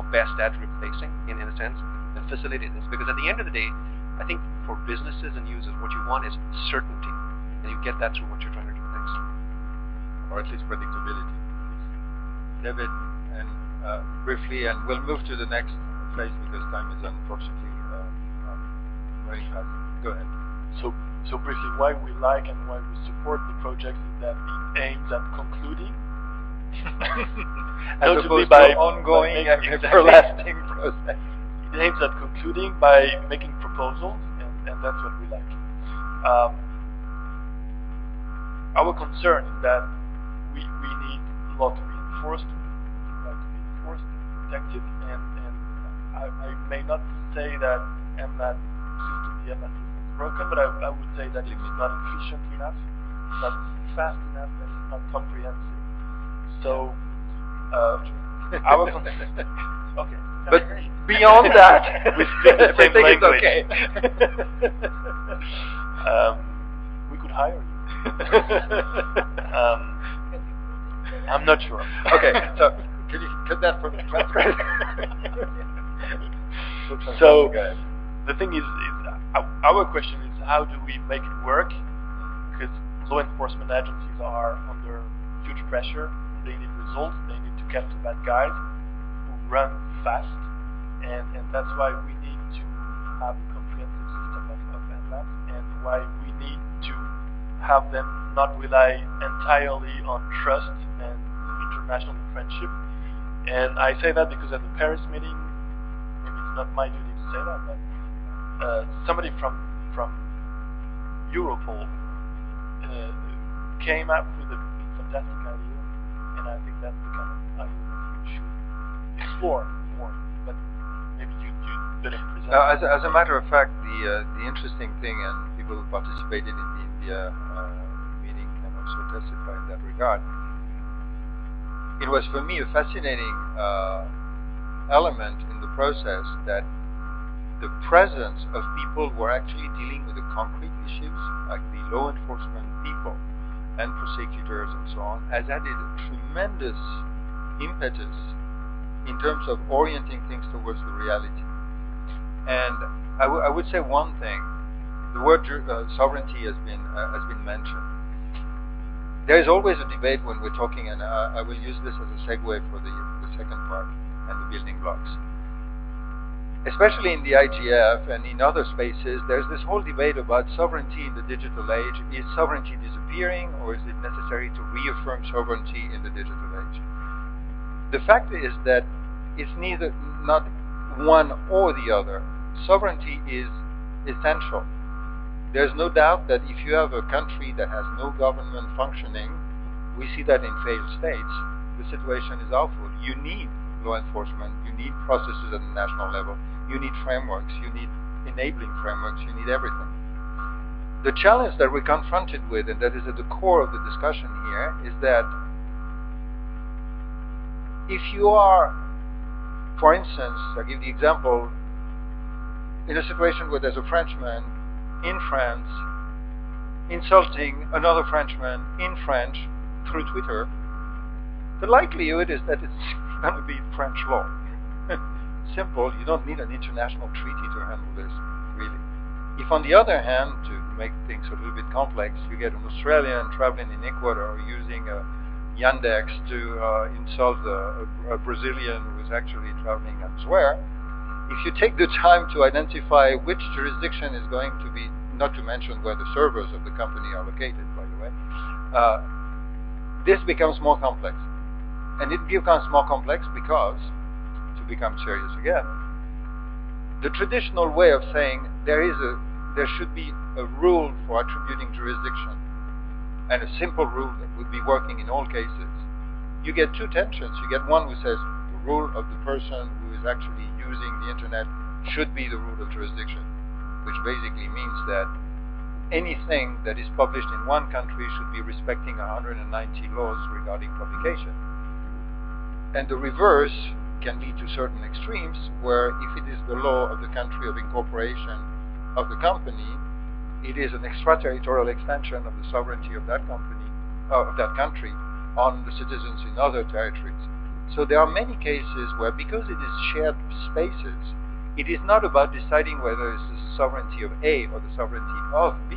best at replacing in a sense, and facilitate this, because at the end of the day, I think for businesses and users, what you want is certainty, and you get that through what you're trying to do next, or at least predictability. David, and briefly, and we'll move to the next phase because time is unfortunately very fast. Go ahead. So briefly, why we like and why we support the project is that it aims at concluding, as opposed to ongoing and everlasting process. It aims at concluding by making proposals, and that's what we like. Our concern is that we need law to be enforced, protected, and I may not say that the MLAT system is broken, but I would say that it's not efficient enough, it's not fast enough, and it's not comprehensive. So our concern. Okay. But beyond that, we speak the same language. Okay. We could hire you. I'm not sure. Okay, so can you cut that from the transcript? So the thing is our question is, how do we make it work? Because law enforcement agencies are under huge pressure. They need results. They need to catch the bad guys who run fast, and that's why we need to have a comprehensive system of MLATs, and why we need to have them not rely entirely on trust and international friendship. And I say that because at the Paris meeting, maybe it's not my duty to say that, but somebody from Europol came up with some fantastic idea, and I think that's the kind of idea that you should explore more. But maybe you didn't present. As a matter of fact, the interesting thing, and people who participated in the India meeting can also testify in that regard. It was for me a fascinating element in the process that the presence of people who are actually dealing with the concrete issues, like the law enforcement people and prosecutors and so on, has added a tremendous impetus in terms of orienting things towards the reality. And I would say one thing: the word sovereignty has been mentioned. There is always a debate when we're talking, and I will use this as a segue for the second part and the building blocks. Especially in the IGF and in other spaces, there's this whole debate about sovereignty in the digital age. Is sovereignty disappearing, or is it necessary to reaffirm sovereignty in the digital age? The fact is that it's not one or the other. Sovereignty is essential. There's no doubt that if you have a country that has no government functioning, we see that in failed states, the situation is awful. You need law enforcement, you need processes at the national level, you need frameworks, you need enabling frameworks, you need everything. The challenge that we're confronted with, and that is at the core of the discussion here, is that if you are, for instance, I'll give the example, in a situation where there's a Frenchman in France insulting another Frenchman in French through Twitter, the likelihood is that it's going to be French law. Simple, you don't need an international treaty to handle this, really. If on the other hand, to make things a little bit complex, you get an Australian traveling in Ecuador using a Yandex to insult a Brazilian who is actually traveling elsewhere, if you take the time to identify which jurisdiction is going to be, not to mention where the servers of the company are located, by the way, this becomes more complex. And it becomes more complex because, to become serious again, the traditional way of saying there should be a rule for attributing jurisdiction, and a simple rule that would be working in all cases, you get two tensions. You get one who says the rule of the person who is actually using the internet should be the rule of jurisdiction, which basically means that anything that is published in one country should be respecting 190 laws regarding publication. And the reverse can lead to certain extremes, where if it is the law of the country of incorporation of the company, it is an extraterritorial extension of the sovereignty of that company, of that country, on the citizens in other territories. So there are many cases where, because it is shared spaces, it is not about deciding whether it's the sovereignty of A or the sovereignty of B.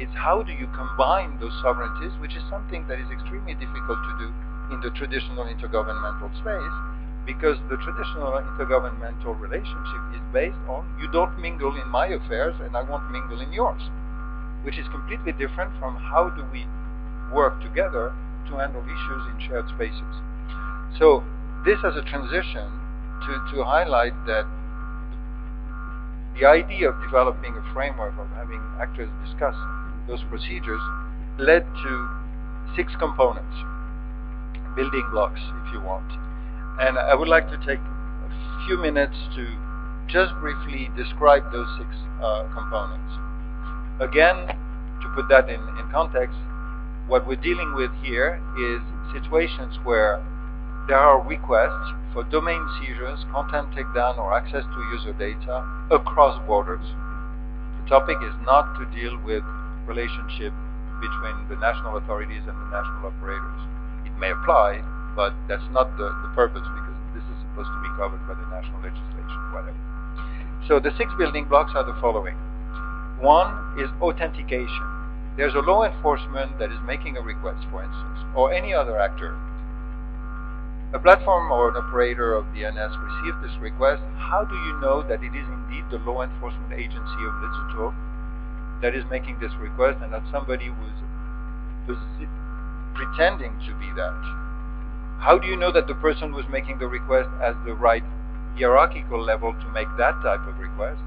It's how do you combine those sovereignties, which is something that is extremely difficult to do in the traditional intergovernmental space, because the traditional intergovernmental relationship is based on you don't mingle in my affairs and I won't mingle in yours, which is completely different from how do we work together to handle issues in shared spaces. So this as a transition to highlight that the idea of developing a framework, of having actors discuss those procedures, led to 6 components, building blocks if you want. And I would like to take a few minutes to just briefly describe those 6 components. Again, to put that in context, what we're dealing with here is situations where there are requests for domain seizures, content takedown, or access to user data across borders. The topic is not to deal with relationship between the national authorities and the national operators. It may apply, but that's not the purpose, because this is supposed to be covered by the national legislation, whatever. So the 6 building blocks are the following. One is authentication. There's a law enforcement that is making a request, for instance, or any other actor. A platform or an operator of DNS received this request. How do you know that it is indeed the law enforcement agency of digital that is making this request, and not somebody who's pretending to be that? How do you know that the person who is making the request has the right hierarchical level to make that type of request?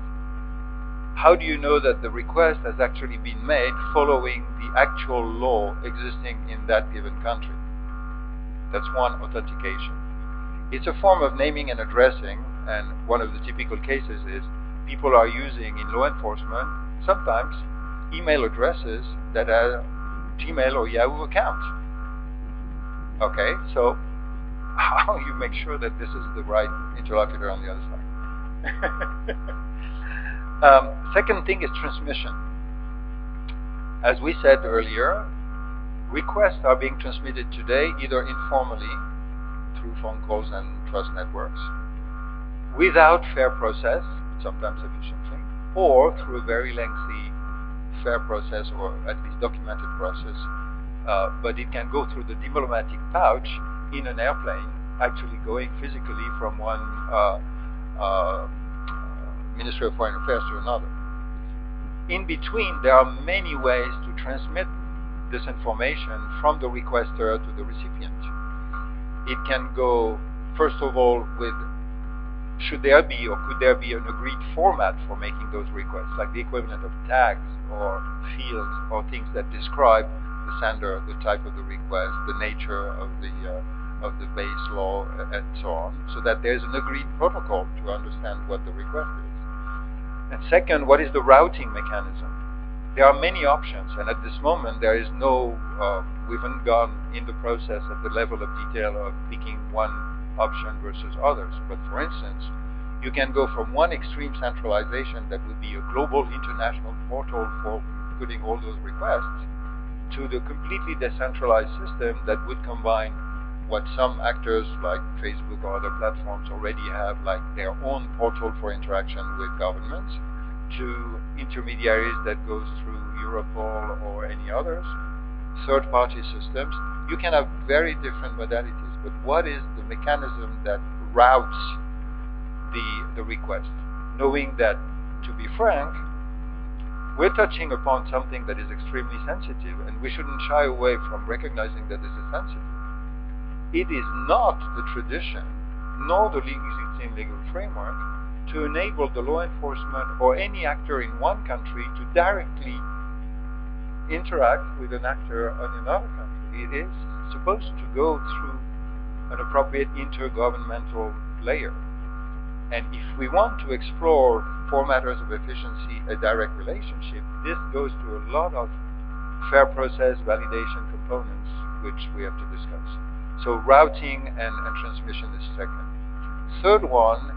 how do you know that the request has actually been made following the actual law existing in that given country? That's one, authentication. It's a form of naming and addressing, and one of the typical cases is people are using in law enforcement sometimes email addresses that are Gmail or Yahoo accounts. Okay, so how you make sure that this is the right interlocutor on the other side? Second thing is transmission. As we said earlier, requests are being transmitted today either informally through phone calls and trust networks, without fair process, sometimes efficiently, or through a very lengthy fair process or at least documented process, but it can go through the diplomatic pouch in an airplane, actually going physically from one Ministry of Foreign Affairs to another. In between, there are many ways to transmit this information from the requester to the recipient. It can go, first of all, with should there be or could there be an agreed format for making those requests, like the equivalent of tags or fields or things that describe the sender, the type of the request, the nature of the base law, and so on, so that there's an agreed protocol to understand what the request is. And second, what is the routing mechanism? There are many options, and at this moment there is no, we haven't gone in the process at the level of detail of picking one option versus others. But for instance, you can go from one extreme centralization that would be a global international portal for putting all those requests to the completely decentralized system that would combine what some actors like Facebook or other platforms already have, like their own portal for interaction with governments, to intermediaries that goes through Europol or any others, third-party systems. You can have very different modalities, but what is the mechanism that routes the request? Knowing that, to be frank, we're touching upon something that is extremely sensitive, and we shouldn't shy away from recognizing that this is sensitive. It is not the tradition, nor the existing legal framework, to enable the law enforcement or any actor in one country to directly interact with an actor in another country. It is supposed to go through an appropriate intergovernmental layer. And if we want to explore, for matters of efficiency, a direct relationship, this goes to a lot of fair process validation components which we have to discuss. So routing and transmission is second. Third one,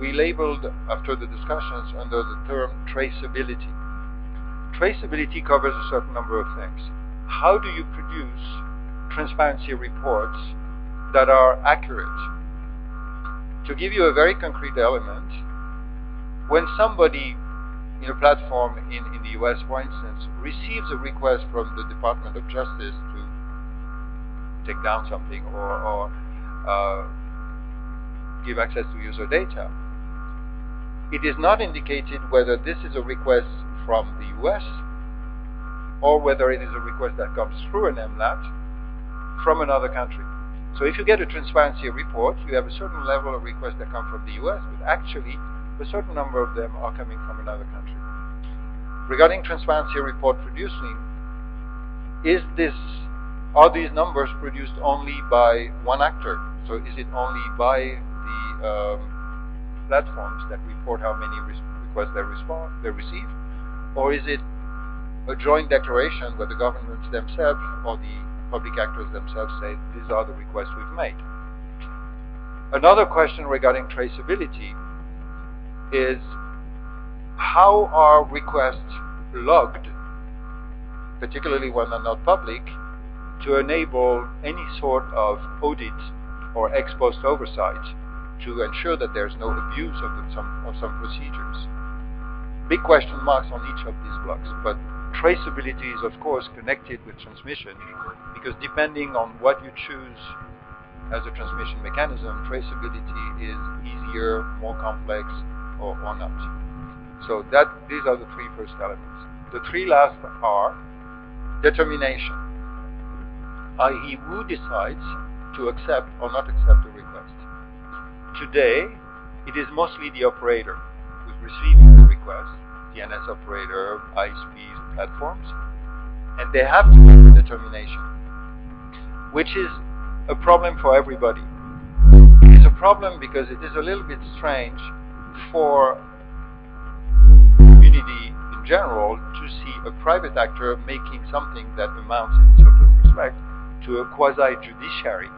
we labeled, after the discussions, under the term traceability. Traceability covers a certain number of things. How do you produce transparency reports that are accurate? To give you a very concrete element, when somebody in a platform in the US, for instance, receives a request from the Department of Justice to take down something or give access to user data, it is not indicated whether this is a request from the US or whether it is a request that comes through an MLAT from another country. So if you get a transparency report, you have a certain level of requests that come from the US, but actually a certain number of them are coming from another country. Regarding transparency report producing, are these numbers produced only by one actor? So is it only by the platforms that report how many requests they receive? Or is it a joint declaration where the governments themselves or the public actors themselves say, these are the requests we've made? Another question regarding traceability is, how are requests logged, particularly when they're not public, to enable any sort of audit or ex post oversight to ensure that there's no abuse of some procedures? Big question marks on each of these blocks, but traceability is of course connected with transmission, because depending on what you choose as a transmission mechanism, traceability is easier, more complex, or not. So these are the three first elements. The three last are determination, i.e. who decides to accept or not accept a request. Today, it is mostly the operator who's receiving the request, the DNS operator, ISPs, platforms, and they have to make a determination, which is a problem for everybody. It is a problem because it is a little bit strange for community in general to see a private actor making something that amounts in certain respect to a quasi-judiciary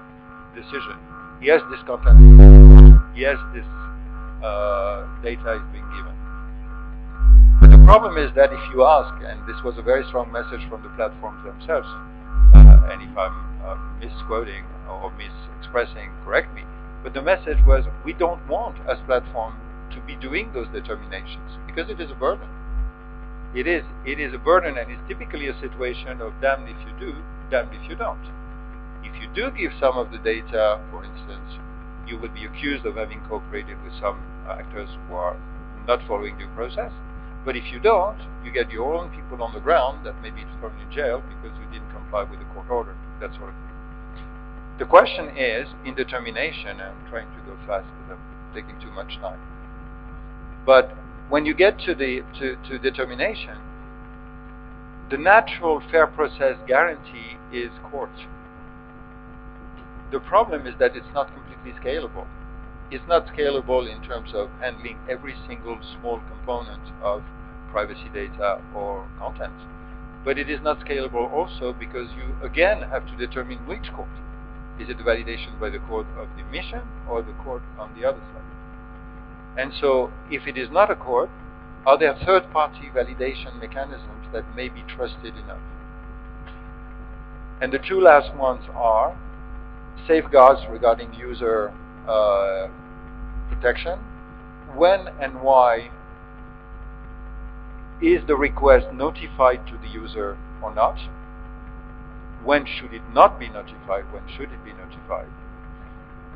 decision. Yes, this content, yes, this data is being given. But the problem is that if you ask, and this was a very strong message from the platforms themselves, and if I'm misquoting or misexpressing, correct me, but the message was, we don't want as platform to be doing those determinations because it is a burden. It is a burden, and it's typically a situation of damned if you do, damned if you don't. If you do give some of the data, for instance, you will be accused of having cooperated with some actors who are not following due process. But if you don't, you get your own people on the ground that may be thrown in jail because you didn't comply with the court order, that sort of thing. The question is, in determination, and I'm trying to go fast because I'm taking too much time, but when you get to determination, the natural fair process guarantee is court. The problem is that it's not completely scalable. It's not scalable in terms of handling every single small component of privacy data or content. But it is not scalable also because you again have to determine which court. Is it the validation by the court of the emission or the court on the other side? And so if it is not a court, are there third-party validation mechanisms that may be trusted enough? And the two last ones are safeguards regarding user protection. When and why is the request notified to the user or not? When should it not be notified? When should it be notified?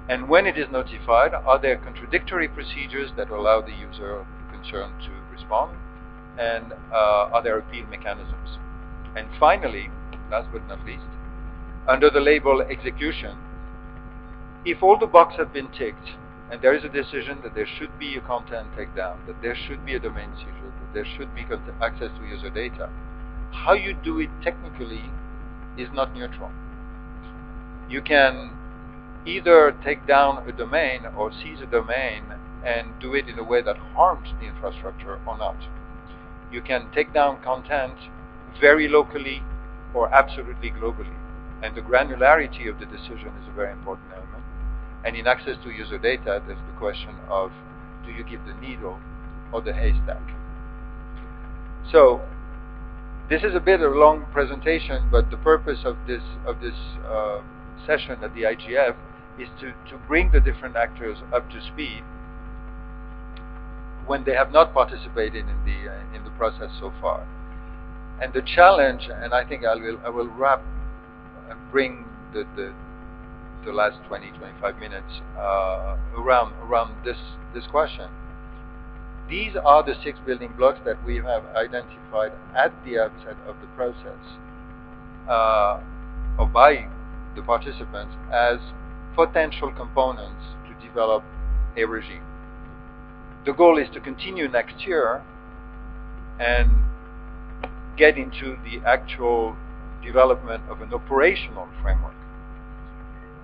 And when it is notified, are there contradictory procedures that allow the user concerned to respond? And are there appeal mechanisms? And finally, last but not least, under the label execution, if all the boxes have been ticked, and there is a decision that there should be a content takedown, that there should be a domain seizure, that there should be access to user data, how you do it technically is not neutral. You can either take down a domain or seize a domain and do it in a way that harms the infrastructure or not. You can take down content very locally or absolutely globally. And the granularity of the decision is a very important element. And in access to user data, there's the question of, do you give the needle or the haystack? So, this is a bit of a long presentation, but the purpose of this session at the IGF is to bring the different actors up to speed when they have not participated in the process so far. And the challenge, and I think I will wrap and bring the last 20-25 minutes around this question. These are the 6 building blocks that we have identified at the outset of the process, or by the participants, as potential components to develop a regime. The goal is to continue next year and get into the actual development of an operational framework.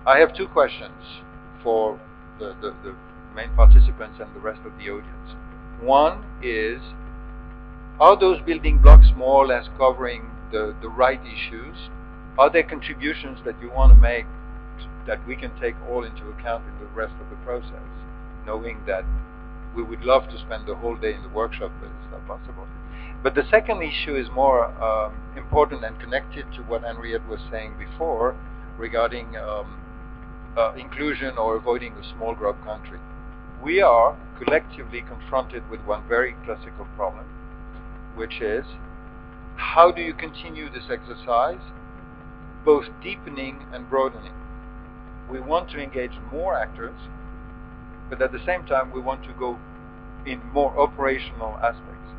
I have 2 questions for the main participants and the rest of the audience. One is, are those building blocks more or less covering the right issues? Are there contributions that you want to make that we can take all into account in the rest of the process, knowing that we would love to spend the whole day in the workshop, but it's not possible. But the second issue is more important and connected to what Henriette was saying before regarding inclusion or avoiding a small growth country. We are collectively confronted with one very classical problem, which is, how do you continue this exercise, both deepening and broadening? We want to engage more actors, but at the same time we want to go in more operational aspects.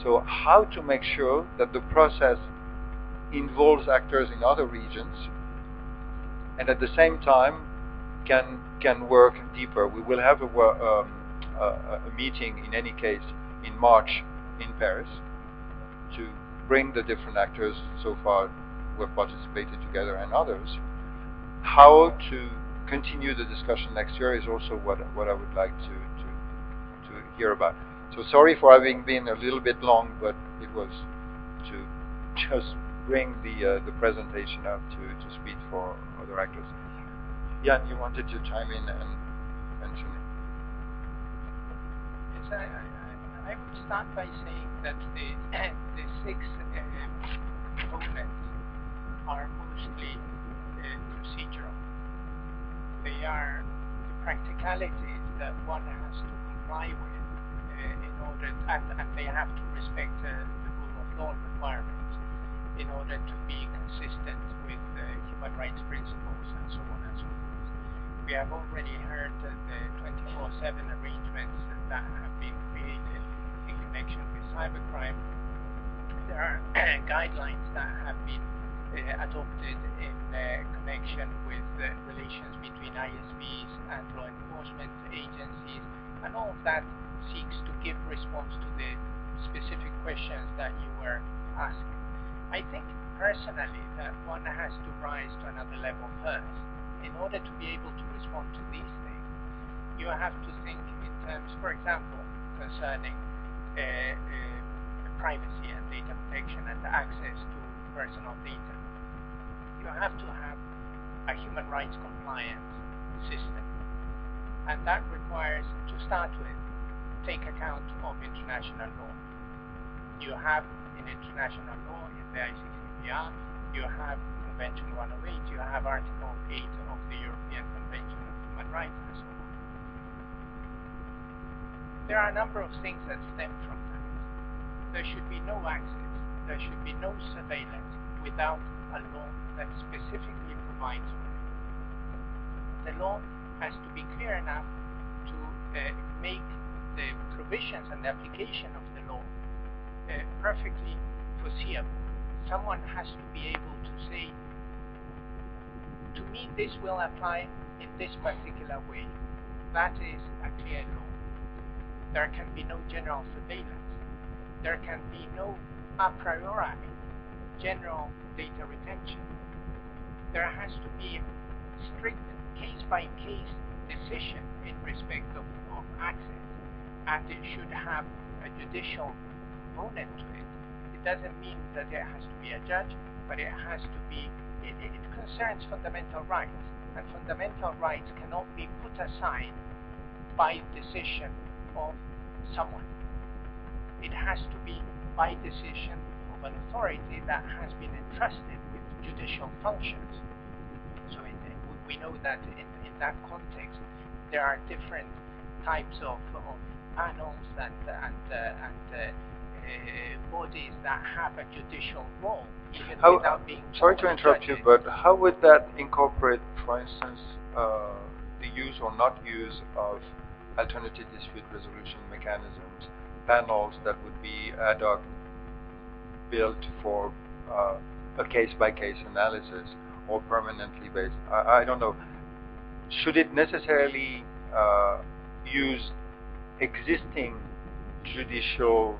So how to make sure that the process involves actors in other regions and at the same time can work deeper. We will have a meeting in any case in March in Paris to bring the different actors so far who have participated together and others. How to continue the discussion next year is also what I would like to hear about. So sorry for having been a little bit long, but it was to just bring the presentation up to speed for other actors. Jan, you wanted to chime in and mention it. Yes, I would start by saying that the 6 components are mostly procedural. They are the practicalities that one has to comply with in order, and they have to respect the rule of law requirements in order to be consistent with human rights principles and so on and so forth. We have already heard that the 24/7 arrangements that have been created in connection with cybercrime. There are guidelines that have been adopted in connection with relations between ISPs and law enforcement agencies, and all of that seeks to give response to the specific questions that you were asking. I think personally that one has to rise to another level first. In order to be able to respond to these things, you have to think in terms, for example, concerning privacy and data protection and access to personal data. You have to have a human rights compliance system, and that requires, to start with, take account of international law. You have in international law, in the ICCPR, you have Convention 108, you have Article 8 of the European Convention on Human Rights, and so on. There are a number of things that stem from that. There should be no access, there should be no surveillance without a law that specifically provides for it. The law has to be clear enough to make the provisions and the application of the law perfectly foreseeable. Someone has to be able to say, to me this will apply in this particular way. That is a clear law. There can be no general surveillance. There can be no a priori general data retention. There has to be strict case-by-case decision in respect of access, and it should have a judicial component to it. It doesn't mean that there has to be a judge, but it has to be, it concerns fundamental rights, and fundamental rights cannot be put aside by decision of someone. It has to be by decision of an authority that has been entrusted with judicial functions. So we know that in that context there are different types of panels and bodies that have a judicial role, even without being. Sorry to interrupt you, but how would that incorporate, for instance, the use or not use of alternative dispute resolution mechanisms, panels that would be ad hoc built for a case-by-case analysis or permanently based? I don't know. Should it necessarily use existing judicial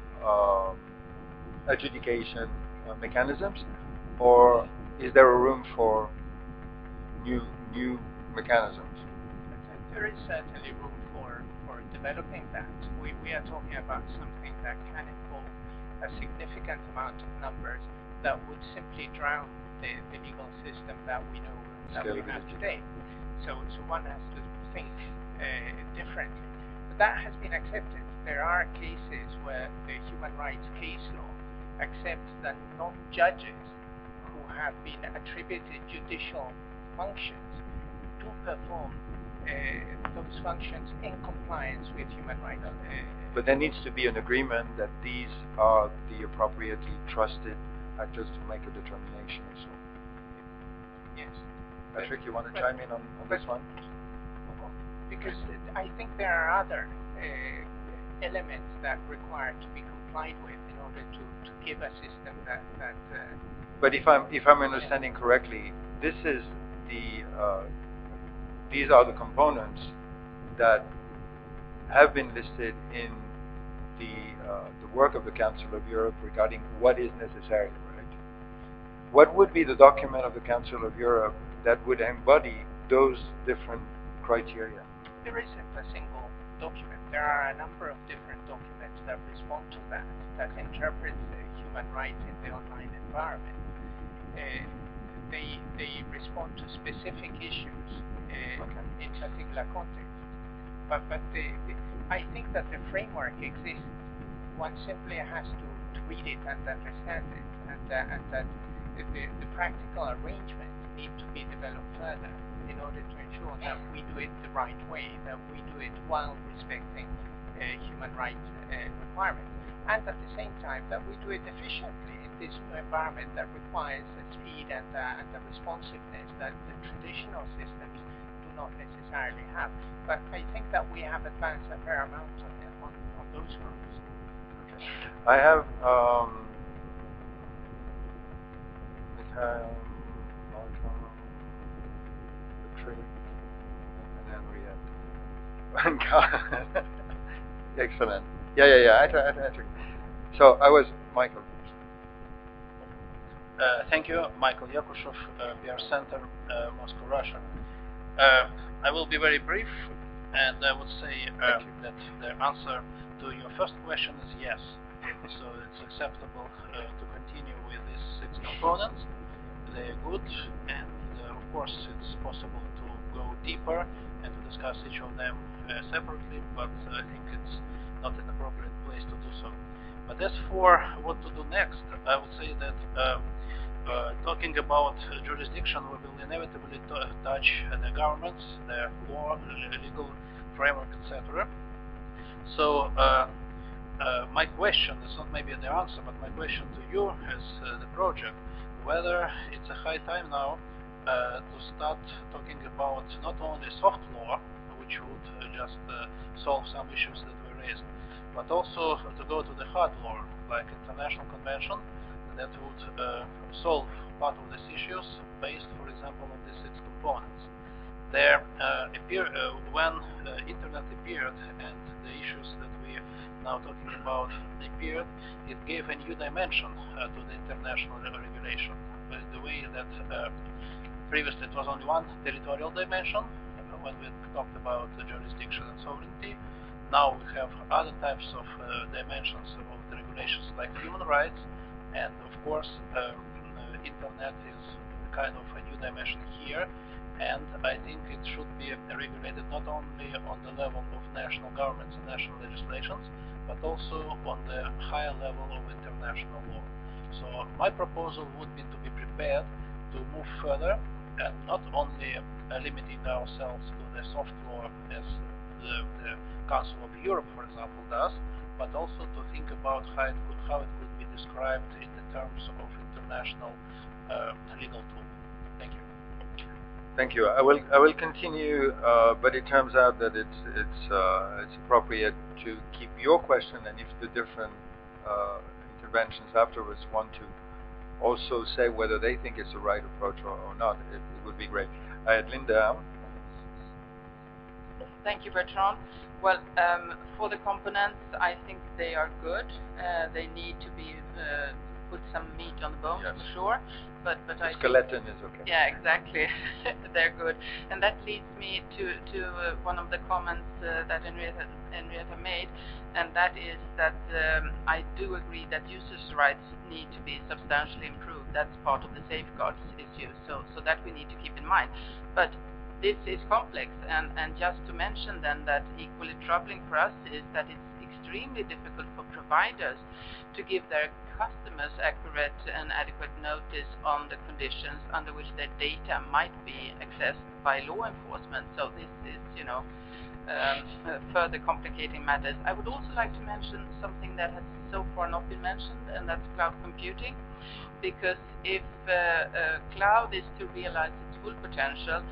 adjudication mechanisms, or is there a room for new mechanisms? There is certainly room for developing that. We are talking about something that can involve a significant amount of numbers that would simply drown the legal system that we know that we have today. So one has to think differently. But that has been accepted. There are cases where the human rights case law accepts that non-judges who have been attributed judicial functions do perform those functions in compliance with human rights. But there needs to be an agreement that these are the appropriately trusted actors to make a determination or so. Yes. Patrick, you want to chime in on this one? Because I think there are other elements that require to be complied with in order to give a system that but if I'm understanding correctly, this is these are the components that have been listed in the work of the Council of Europe regarding what is necessary, right? What would be the document of the Council of Europe that would embody those different criteria? There isn't a single document. There are a number of different documents that respond to that, that interpret human rights in the online environment. They respond to specific issues in particular contexts. But I think that the framework exists. One simply has to read it and understand it, and that the practical arrangements need to be developed further in order to ensure that we do it the right way, that we do it while respecting human rights requirements, and at the same time that we do it efficiently in this new environment that requires the speed and the responsiveness that the traditional systems do not necessarily have. But I think that we have advanced a fair amount on those fronts. Okay. I have Bertrand, and Anriette. Excellent. Yeah. I so I was Michael. Thank you, Michael Yakushov, PR Center, Moscow, Russia. I will be very brief, and I would say that the answer to your first question is yes. So it's acceptable to continue with these 6 components. They're good, and of course it's possible to go deeper and to discuss each of them separately, but I think it's not an appropriate place to do so. But as for what to do next, I would say that talking about jurisdiction, we will inevitably touch the governments, their law, legal framework, etc. So my question is not maybe the answer, but my question to you as the project, whether it's a high time now to start talking about not only soft law, which would just solve some issues that we raised, but also to go to the hard law, like international convention, that would solve part of these issues based, for example, on these 6 components. There when Internet appeared and the issues that we are now talking about appeared, it gave a new dimension to the international regulation. The way that previously it was only one territorial dimension when we talked about the jurisdiction and sovereignty. Now we have other types of dimensions of the regulations like human rights, and of course Internet is kind of a new dimension here, and I think it should be regulated not only on the level of national governments and national legislations, but also on the higher level of international law. So my proposal would be to be prepared to move further, and not only limiting ourselves to the soft law as the Council of Europe, for example, does, but also to think about how it could be described in the terms of international legal tool. Thank you. Thank you. I will continue, but it turns out that it's appropriate to keep your question, and if the different interventions afterwards want to also say whether they think it's the right approach or not, it would be great. I had Linda. Thank you, Bertrand. Well, for the components, I think they are good. They need to be put some meat on the bones, yes, for sure. But the skeleton is okay. Yeah, exactly. They're good, and that leads me to one of the comments that Henrietta made, and that is that I do agree that users' rights need to be substantially improved. That's part of the safeguards issue, so that we need to keep in mind. But this is complex, and just to mention then that equally troubling for us is that it's extremely difficult for providers to give their customers accurate and adequate notice on the conditions under which their data might be accessed by law enforcement. So this is, further complicating matters. I would also like to mention something that has so far not been mentioned, and that's cloud computing. Because if cloud is to realize its full potential,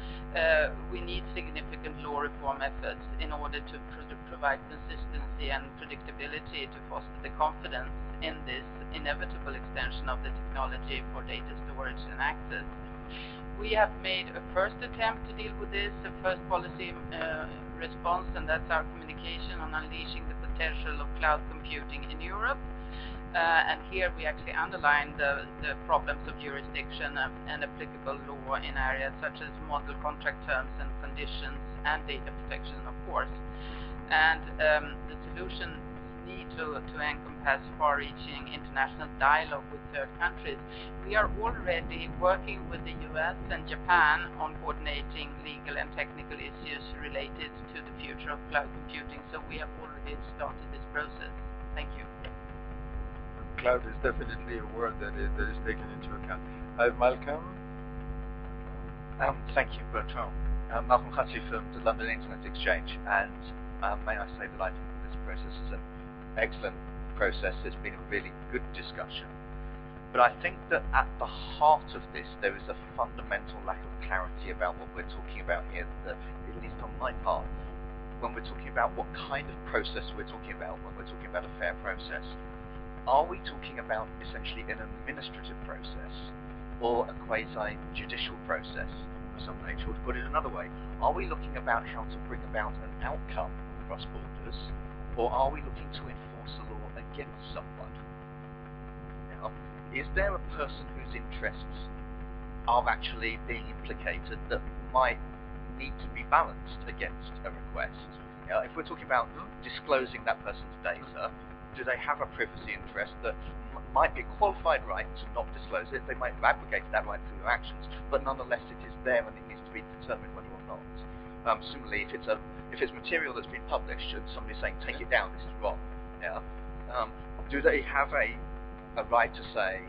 we need significant law reform efforts in order to provide consistency and predictability to foster the confidence in this inevitable extension of the technology for data storage and access. we have made a first attempt to deal with this, a first policy response, and that's our communication on unleashing the potential of cloud computing in Europe. And here we actually underline the problems of jurisdiction and applicable law in areas such as model contract terms and conditions and data protection, of course. And the solutions need to encompass far-reaching international dialogue with third countries. We are already working with the US and Japan on coordinating legal and technical issues related to the future of cloud computing, so we have already started this process. Thank you. Cloud is definitely a word that is taken into account. Malcolm? Thank you, Bertrand. Malcolm Khatri from the London Internet Exchange, and may I say that I think this process is an excellent process. It's been a really good discussion. But I think that at the heart of this, there is a fundamental lack of clarity about what we're talking about here, that, at least on my part, when we're talking about what kind of process we're talking about, when we're talking about a fair process. Are we talking about essentially an administrative process or a quasi-judicial process? Some nature would put it another way. Are we looking about how to bring about an outcome across borders, or are we looking to enforce a law against someone? Now, is there a person whose interests are actually being implicated that might need to be balanced against a request? Now, if we're talking about disclosing that person's data, do they have a privacy interest that might be a qualified right to not disclose it? They might have abrogated that right through their actions, but nonetheless it is there and it needs to be determined whether or not. Similarly, if it's material that's been published and somebody's saying, take it down, this is wrong, do they have a right to say,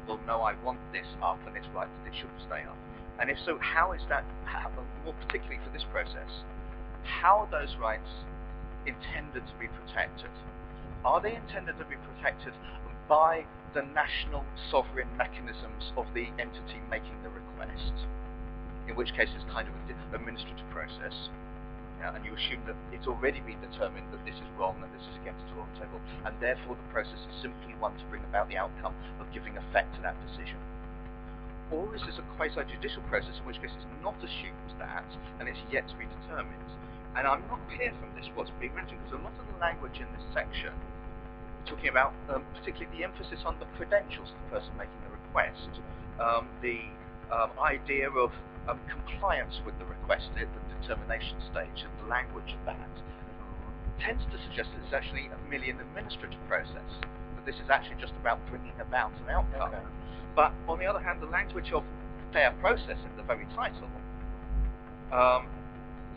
well, no, I want this up and it's right that it should stay up? And if so, how is that, more particularly for this process, how are those rights intended to be protected? Are they intended to be protected by the national sovereign mechanisms of the entity making the request? In which case it's kind of an administrative process, and you assume that it's already been determined that this is wrong and this is against the law table, and therefore the process is simply one to bring about the outcome of giving effect to that decision. Or is this a quasi-judicial process, in which case it's not assumed that, and it's yet to be determined? And I'm not clear from this what's being mentioned, because a lot of the language in this section, talking about particularly the emphasis on the credentials of the person making the request, the idea of compliance with the request at the determination stage, and the language of that, tends to suggest that it's actually merely an administrative process, that this is actually just about bringing about an outcome. Okay. But on the other hand, the language of fair process in the very title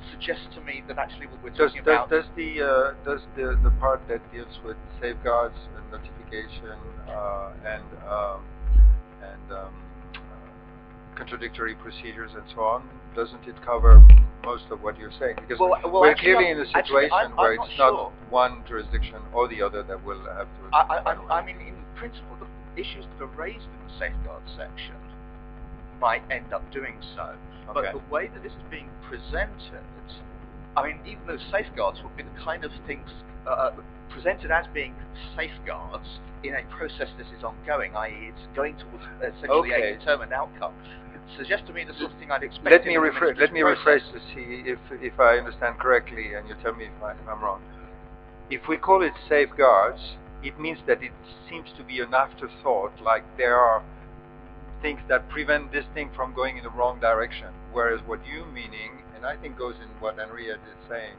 suggests to me that actually what we're talking about... Does the part that deals with safeguards and notification and contradictory procedures and so on, doesn't it cover most of what you're saying? Because we're clearly in a situation where it's not one jurisdiction or the other that will have to... I mean, in principle, the issues that are raised in the safeguards section might end up doing so. Okay. But the way that this is being presented, I mean, even those safeguards would be the kind of things presented as being safeguards in a process that is ongoing, i.e. it's going towards essentially a determined outcome. It suggests to me the sort of thing I'd expect. Let me rephrase to see if I understand correctly, and you tell me if I'm wrong. If we call it safeguards, it means that it seems to be an afterthought, like there are things that prevent this thing from going in the wrong direction. Whereas what you meaning, and I think goes in what Henriette is saying,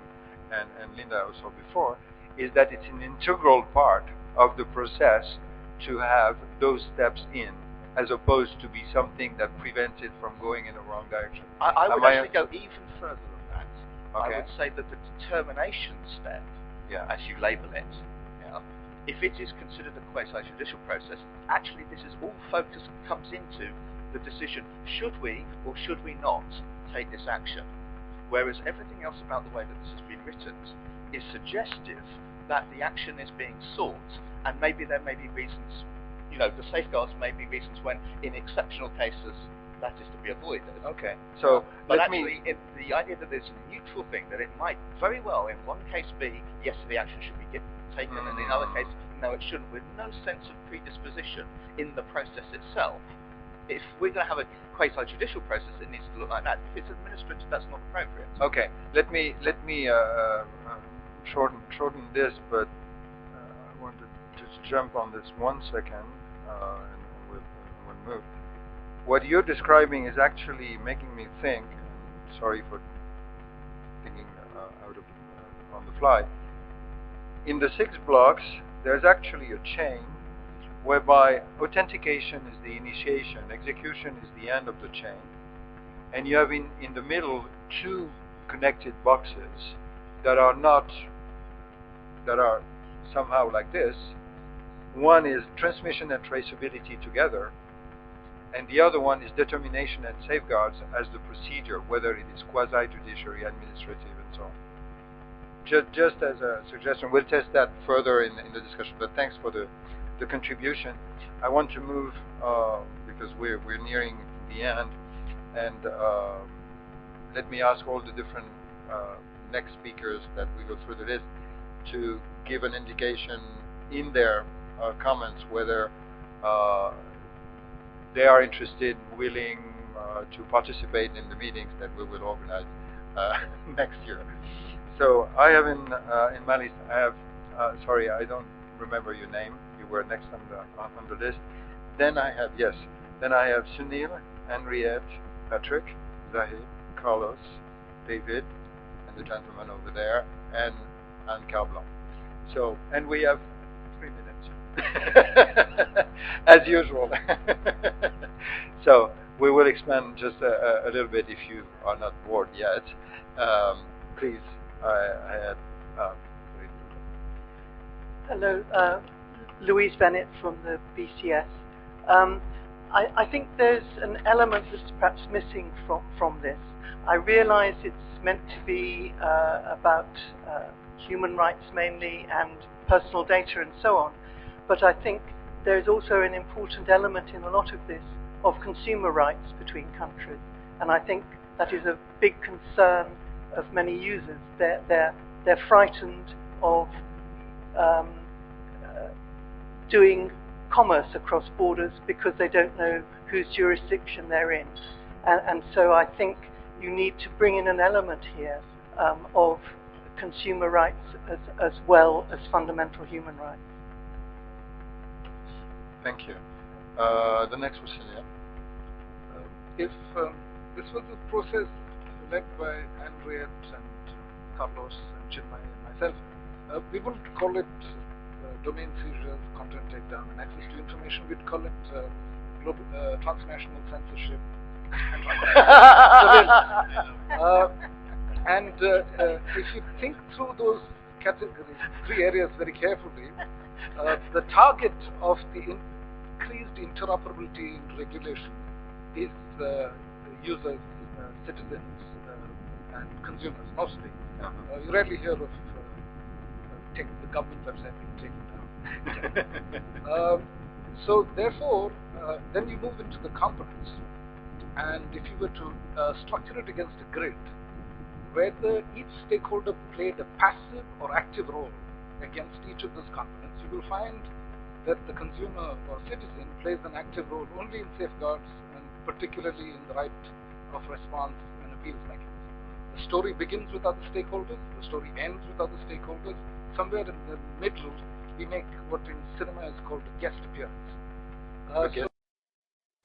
and Linda also before, is that it's an integral part of the process to have those steps in, as opposed to be something that prevents it from going in the wrong direction. I would actually go even further than that. Okay. I would say that the determination step, as you label it, if it is considered a quasi-judicial process, actually this is all focus comes into the decision, should we or should we not take this action? Whereas everything else about the way that this has been written is suggestive that the action is being sought, and maybe there may be reasons, the safeguards may be reasons when, in exceptional cases, that is to be avoided. Okay, so but actually, the idea that there's a neutral thing, that it might very well, in one case, be yes, the action should be taken, and in other cases, no, it shouldn't, with no sense of predisposition in the process itself, if we're going to have a quasi-judicial process, it needs to look like that. If it's administrative, that's not appropriate. Okay, let me shorten this, but I want to just jump on this 1 second, and we'll move. What you're describing is actually making me think. Sorry for thinking out of on the fly. In the 6 blocks, there's actually a chain whereby authentication is the initiation, execution is the end of the chain, and you have in the middle 2 connected boxes that are somehow like this. One is transmission and traceability together, and the other one is determination and safeguards as the procedure, whether it is quasi-judiciary, administrative, and so on. Just as a suggestion, we'll test that further in the discussion, but thanks for the contribution. I want to move, because we're nearing the end, and let me ask all the different next speakers that we go through the list to give an indication in their comments whether they are interested, willing to participate in the meetings that we will organize next year. So I have in my list, I have, sorry, I don't remember your name. You were next on the list. Then I have, yes, then I have SUNIL, Henriette, Patrick, Zahid, Carlos, David, and the gentleman over there, and CARBLANC. So, and we have 3 minutes, as usual. So we will expand just a little bit if you are not bored yet. Please, I had. Hello, Louise Bennett from the BCS. I think there's an element that's perhaps missing from this. I realize it's meant to be about human rights mainly and personal data and so on, but I think there's also an important element in a lot of this of consumer rights between countries, and I think that is a big concern of many users. They're frightened of doing commerce across borders because they don't know whose jurisdiction they're in, and so I think you need to bring in an element here of consumer rights as well as fundamental human rights. Thank you. The next was Celia. If this was a process led by Andriette and Carlos and Chinmay and myself, we wouldn't call it domain seizures, content takedown, and access to information. We'd call it global, transnational censorship. And if you think through those categories, 3 areas very carefully, the target of the increased interoperability in regulation is users, citizens, and consumers mostly. You rarely hear of the government website being taken down. So therefore, then you move into the components, and if you were to structure it against a grid, whether each stakeholder played a passive or active role against each of those components, you will find that the consumer or citizen plays an active role only in safeguards, and particularly in the right of response and appeals mechanism. The story begins with other stakeholders, the story ends with other stakeholders. Somewhere in the middle, we make what in cinema is called a guest appearance.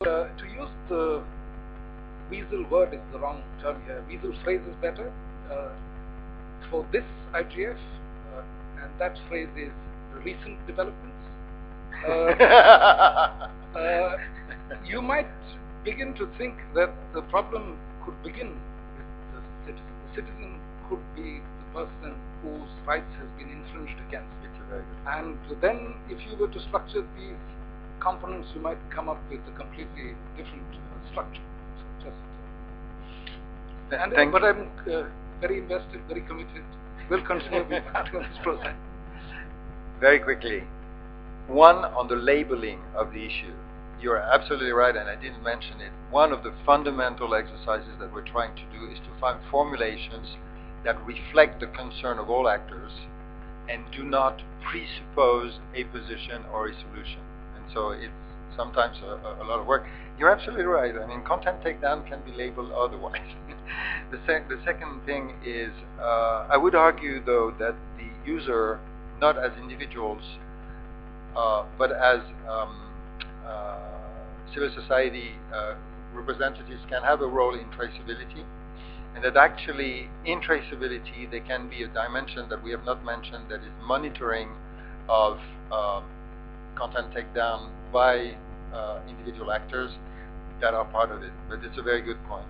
So, to use the weasel word is the wrong term here. Weasel phrase is better for this IGF, and that phrase is recent developments. You might begin to think that the problem could begin with the citizen. The citizen could be the person whose rights has been infringed against. And then if you were to structure these components, you might come up with a completely different structure. So just, but I'm very invested, very committed, will continue to be part of this process. Very quickly, one on the labeling of the issue. You're absolutely right, and I didn't mention it. One of the fundamental exercises that we're trying to do is to find formulations that reflect the concern of all actors and do not presuppose a position or a solution. And so it's sometimes a lot of work. You're absolutely right. I mean, content takedown can be labeled otherwise. The second thing is, I would argue, though, that the user, not as individuals, but as civil society representatives, can have a role in traceability, and that actually in traceability there can be a dimension that we have not mentioned, that is monitoring of content takedown by individual actors that are part of it. But it's a very good point.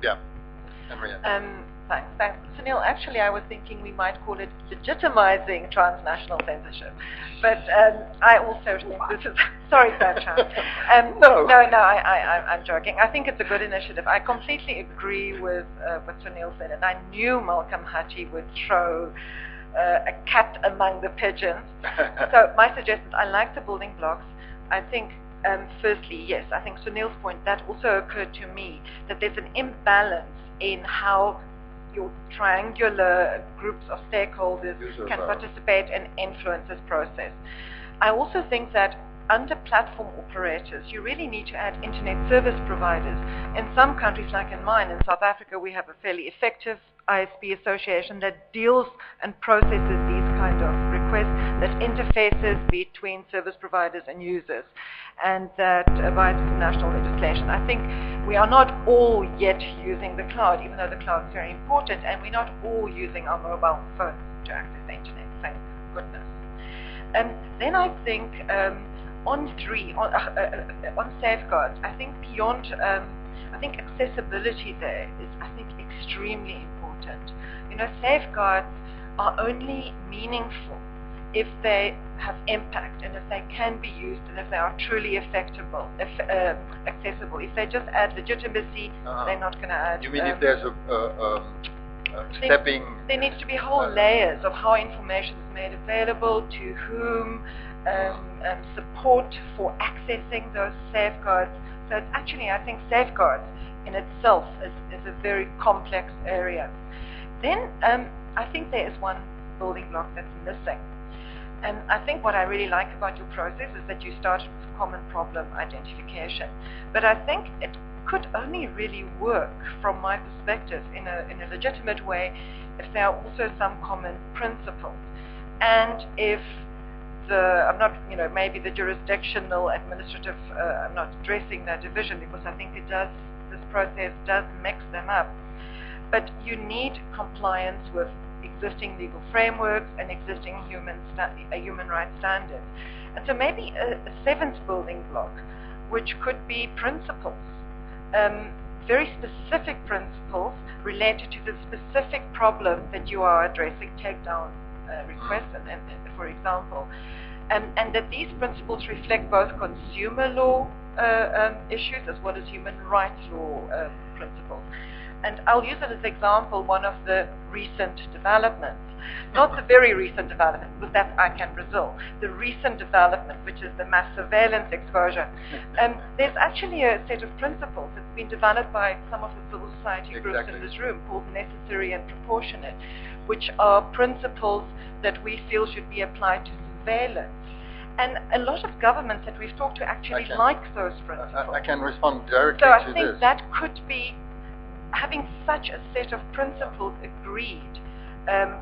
Yeah, Henriette. Thanks. Sunil, actually I was thinking we might call it legitimizing transnational censorship. But I also think this is... Sorry, Bertrand. No, I'm joking. I think it's a good initiative. I completely agree with what Sunil said, and I knew Malcolm Hutchie would throw a cat among the pigeons. So my suggestions, I like the building blocks. I think, firstly, yes, I think Sunil's point, that also occurred to me, that there's an imbalance in how your triangular groups of stakeholders can participate and influence this process. I also think that under platform operators, you really need to add internet service providers. In some countries, like in mine, in South Africa, we have a fairly effective ISP association that deals and processes these kind of requests, that interfaces between service providers and users, and that abides with national legislation. I think we are not all yet using the cloud, even though the cloud is very important, and we're not all using our mobile phones to access the internet, thank goodness. Then I think on safeguards, I think beyond, I think accessibility there is, I think, extremely important. You know, safeguards are only meaningful if they have impact and if they can be used and if they are truly accessible. If they just add legitimacy, they're not going to add... You mean if there's a stepping... There needs to be whole layers of how information is made available, to whom, support for accessing those safeguards. So it's actually, I think, safeguards in itself is a very complex area. Then I think there is one building block that's missing. And I think what I really like about your process is that you started with common problem identification. But I think it could only really work, from my perspective, in a legitimate way, if there are also some common principles. And if I'm not, maybe the jurisdictional, administrative, I'm not addressing that division because I think this process does mix them up. But you need compliance with existing legal frameworks and existing human rights standards. And so maybe a seventh building block, which could be principles, very specific principles related to the specific problem that you are addressing, takedown requests, and for example, and that these principles reflect both consumer law issues as well as human rights law principles. And I'll use it as an example, one of the recent developments. Not the very recent development, because that's ICANN Brazil. The recent development, which is the mass surveillance exposure. There's actually a set of principles that's been developed by some of the civil society groups in this room, called necessary and proportionate, which are principles that we feel should be applied to surveillance. And a lot of governments that we've talked to actually like those principles. I can respond directly to this. So I this. think that could be having such a set of principles agreed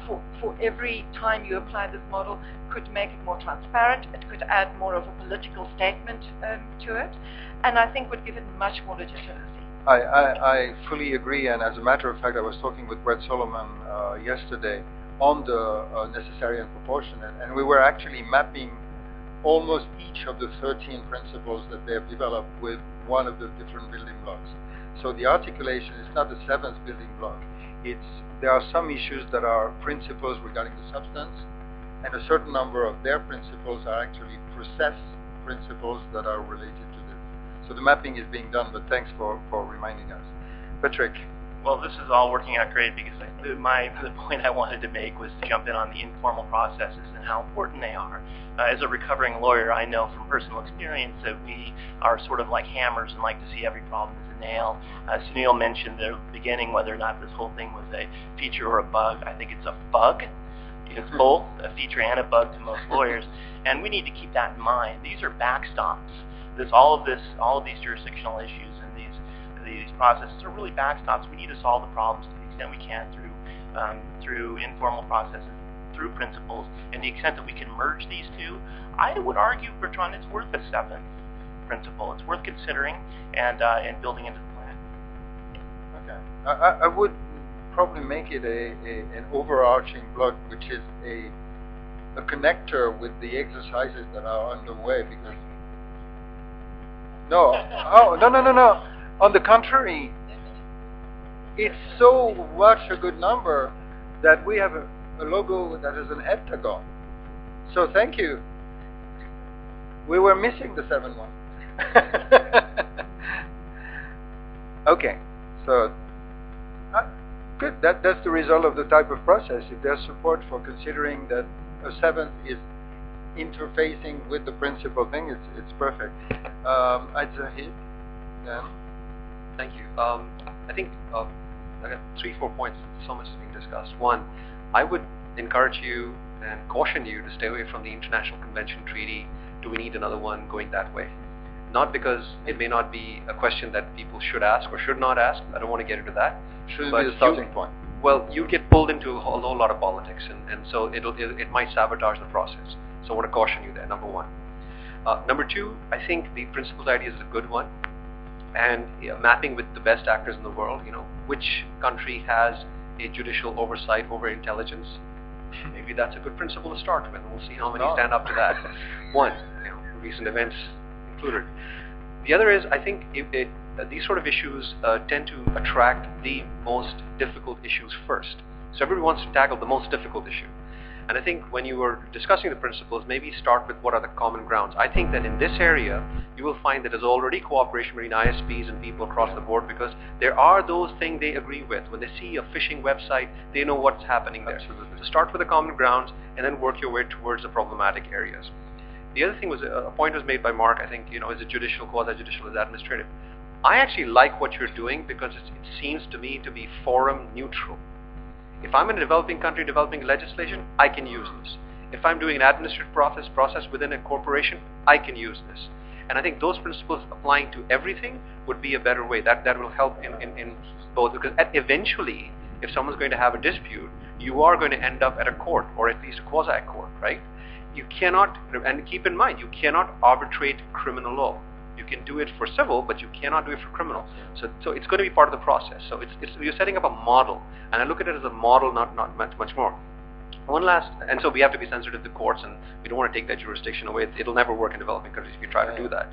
for every time you apply this model could make it more transparent. It could add more of a political statement to it, and I think would give it much more legitimacy. I fully agree, and as a matter of fact, I was talking with Brett Solomon yesterday on the necessary and proportionate, and we were actually mapping almost each of the 13 principles that they have developed with one of the different building blocks. So the articulation is not the seventh building block. There are some issues that are principles regarding the substance, and a certain number of their principles are actually process principles that are related to this. So the mapping is being done, but thanks for reminding us. Patrick. Well, this is all working out great because the point I wanted to make was to jump in on the informal processes and how important they are. As a recovering lawyer, I know from personal experience that we are sort of like hammers and like to see every problem as a nail. Sunil mentioned at the beginning whether or not this whole thing was a feature or a bug. I think it's a bug. It's both a feature and a bug to most lawyers, and we need to keep that in mind. These are backstops. All of these jurisdictional issues and these processes are really backstops. We need to solve the problems to the extent we can through informal processes, through principles, and the extent that we can merge these two. I would argue, Bertrand, it's worth a seventh principle. It's worth considering and building into the plan. Okay. I would probably make it an overarching block, which is a connector with the exercises that are underway. Because no. On the contrary, it's so much a good number that we have a logo that is an heptagon. So thank you. We were missing the 7-1. Okay, so good. That's the result of the type of process. If there's support for considering that a 7th is interfacing with the principal thing, it's perfect. I'd say then. Thank you. I think I got 3-4 points. So much is being discussed. One, I would encourage you and caution you to stay away from the International Convention Treaty. Do we need another one going that way? Not because it may not be a question that people should ask or should not ask. I don't want to get into that. Shouldn't be the starting point. Well, you get pulled into a whole lot of politics, and so it might sabotage the process. So I want to caution you there, number one. Number two, I think the principles idea is a good one. And mapping with the best actors in the world, which country has a judicial oversight over intelligence? Maybe that's a good principle to start with. We'll see how many stand up to that. One, recent events included. The other is, I think these sort of issues tend to attract the most difficult issues first. So everybody wants to tackle the most difficult issue. And I think when you were discussing the principles, maybe start with what are the common grounds. I think that in this area, you will find that there's already cooperation between ISPs and people across the board, because there are those things they agree with. When they see a phishing website, they know what's happening there. Absolutely. So start with the common grounds and then work your way towards the problematic areas. The other thing was, a point was made by Mark, I think, is it judicial, quasi-judicial, is it administrative? I actually like what you're doing because it seems to me to be forum neutral. If I'm in a developing country developing legislation, I can use this. If I'm doing an administrative process within a corporation, I can use this. And I think those principles applying to everything would be a better way. That will help in both, because eventually, if someone's going to have a dispute, you are going to end up at a court, or at least a quasi-court, right? You cannot, and keep in mind, you cannot arbitrate criminal law. You can do it for civil, but you cannot do it for criminal. So it's going to be part of the process. So you're setting up a model, and I look at it as a model, not much more. One last, and so we have to be sensitive to courts, and we don't want to take that jurisdiction away. It'll never work in developing countries if you try to do that.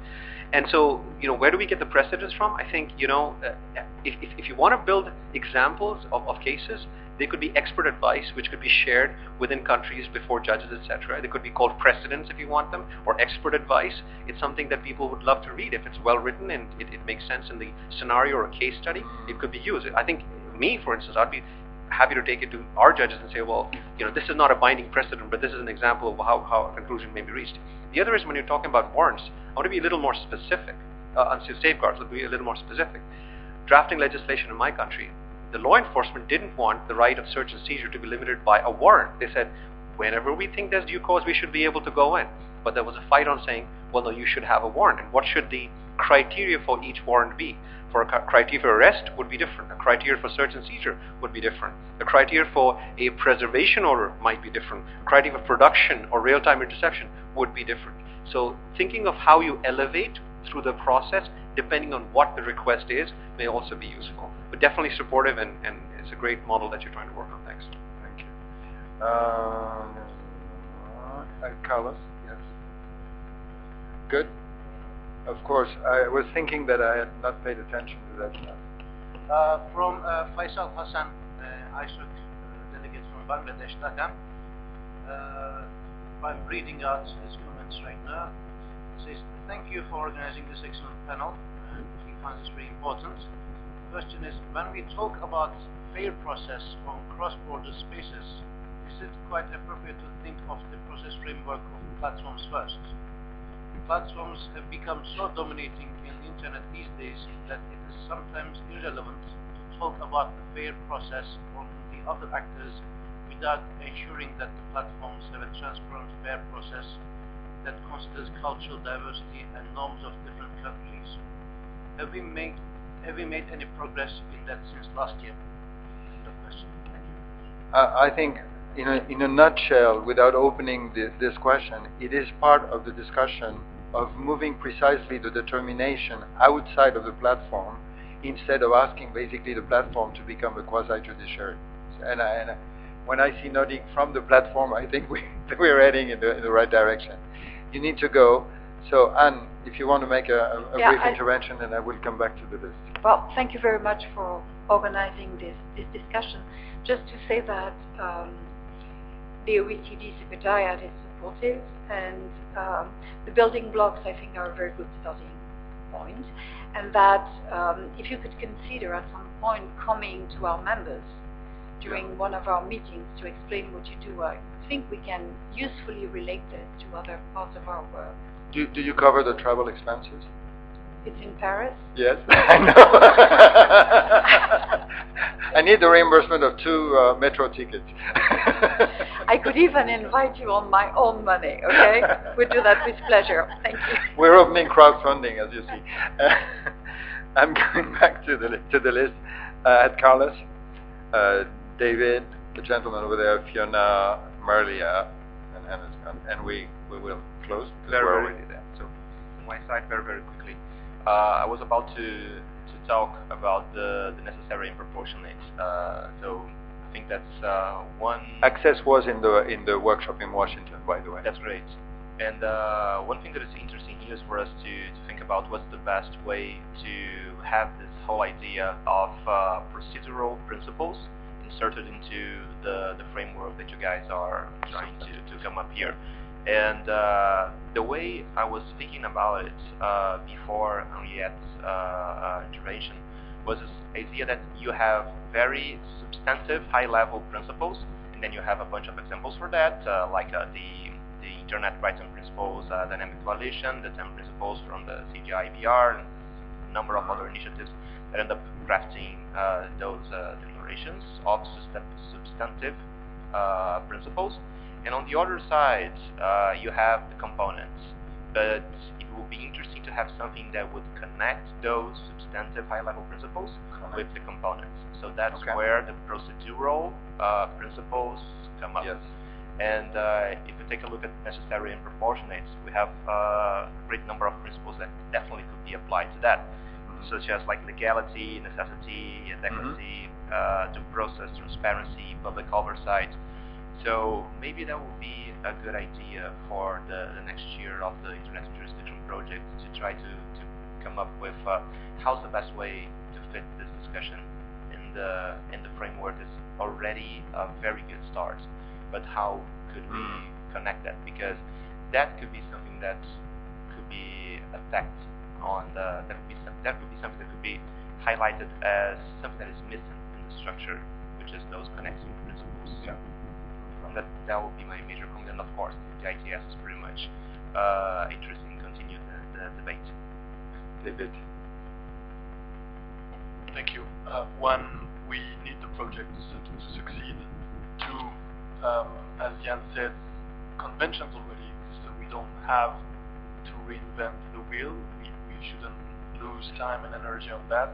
And so, where do we get the precedents from? I think, if you want to build examples of cases, they could be expert advice, which could be shared within countries before judges, etc. They could be called precedents if you want them, or expert advice. It's something that people would love to read. If it's well written and it makes sense in the scenario or a case study, it could be used. I think me, for instance, I'd be happy to take it to our judges and say, well, this is not a binding precedent, but this is an example of how a conclusion may be reached. The other is when you're talking about warrants, I want to be a little more specific. On safeguards, let's be a little more specific. Drafting legislation in my country, the law enforcement didn't want the right of search and seizure to be limited by a warrant. They said, whenever we think there's due cause, we should be able to go in. But there was a fight on saying, well, no, you should have a warrant. And what should the criteria for each warrant be? For a criteria for arrest would be different. A criteria for search and seizure would be different. A criteria for a preservation order might be different. A criteria for production or real-time interception would be different. So thinking of how you elevate through the process, depending on what the request is, may also be useful. But definitely supportive, and it's a great model that you're trying to work on. Thanks. Thank you. Carlos, yes. Good. Of course, I was thinking that I had not paid attention to that enough. From Faisal Hassan, ISOC delegate from Bangladesh, Dhaka. I'm reading out his comments right now. He says, thank you for organizing this excellent panel. He finds this very important. The question is, when we talk about fair process on cross-border spaces, is it quite appropriate to think of the process framework of platforms first? Platforms have become so dominating in the internet these days that it is sometimes irrelevant to talk about the fair process from the other actors which without ensuring that the platforms have a transparent, fair process that considers cultural diversity and norms of different countries. Have we made any progress in that since last year? End of question. Thank you. I think, in a nutshell, without opening this question, it is part of the discussion of moving precisely the determination outside of the platform, instead of asking basically the platform to become a quasi-judiciary. And when I see nodding from the platform, I think we're heading in the right direction. You need to go. So, Anne, if you want to make a brief intervention, and I will come back to the list. Well, thank you very much for organizing this discussion. Just to say that the OECD Secretariat is supportive, and the building blocks, I think, are a very good starting point, and that if you could consider at some point coming to our members during one of our meetings to explain what you do, I think we can usefully relate it to other parts of our work. Do you cover the travel expenses? It's in Paris? Yes, I know. I need the reimbursement of 2 metro tickets. I could even invite you on my own money, okay? We'll do that with pleasure. Thank you. We're opening crowdfunding, as you see. I'm going back to the list. At Carlos, David, the gentleman over there, Fiona, Marlia, and Anna's gone. And we will close, because we're already there. So, on my side, very, very quickly. I was about to talk about the necessary and proportionate. So I think that's one. Access was in the workshop in Washington, by the way. That's great. And one thing that is interesting here is for us to think about what's the best way to have this whole idea of procedural principles inserted into the framework that you guys are trying to come up here. And the way I was thinking about it before Henriette's intervention was this idea that you have very substantive, high-level principles, and then you have a bunch of examples for that, like the Internet Rights and Principles Dynamic Coalition, the 10 principles from the CGI-BR, and a number of other initiatives that end up crafting those declarations of substantive principles. And on the other side, you have the components. But it will be interesting to have something that would connect those substantive high-level principles with the components. So that's where the procedural principles come up. Yes. And if you take a look at necessary and proportionate, we have a great number of principles that definitely could be applied to that, such as like legality, necessity, adequacy, due process, transparency, public oversight. So maybe that would be a good idea for the next year of the International Jurisdiction Project to try to come up with how's the best way to fit this discussion in the framework. Is already a very good start, but how could we connect that? Because that could be something that could be attacked on that could be something that could be highlighted as something that is missing in the structure, which is those connecting principles. Yeah. That would be my major comment, and of course the ITS is pretty much interesting to continue the debate. David. Thank you. One, we need the project to succeed. Two, as Jan said, conventions already exist, so we don't have to reinvent the wheel. We shouldn't lose time and energy on that.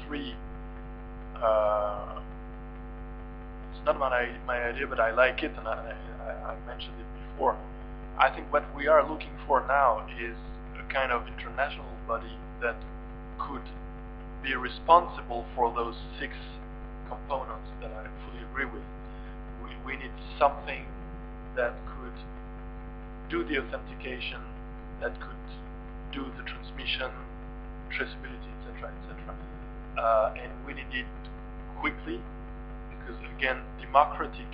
Three, it's not my idea, but I like it, and I mentioned it before. I think what we are looking for now is a kind of international body that could be responsible for those 6 components that I fully agree with. We need something that could do the authentication, that could do the transmission, traceability, etc., etc. And we need it quickly, because again, democratic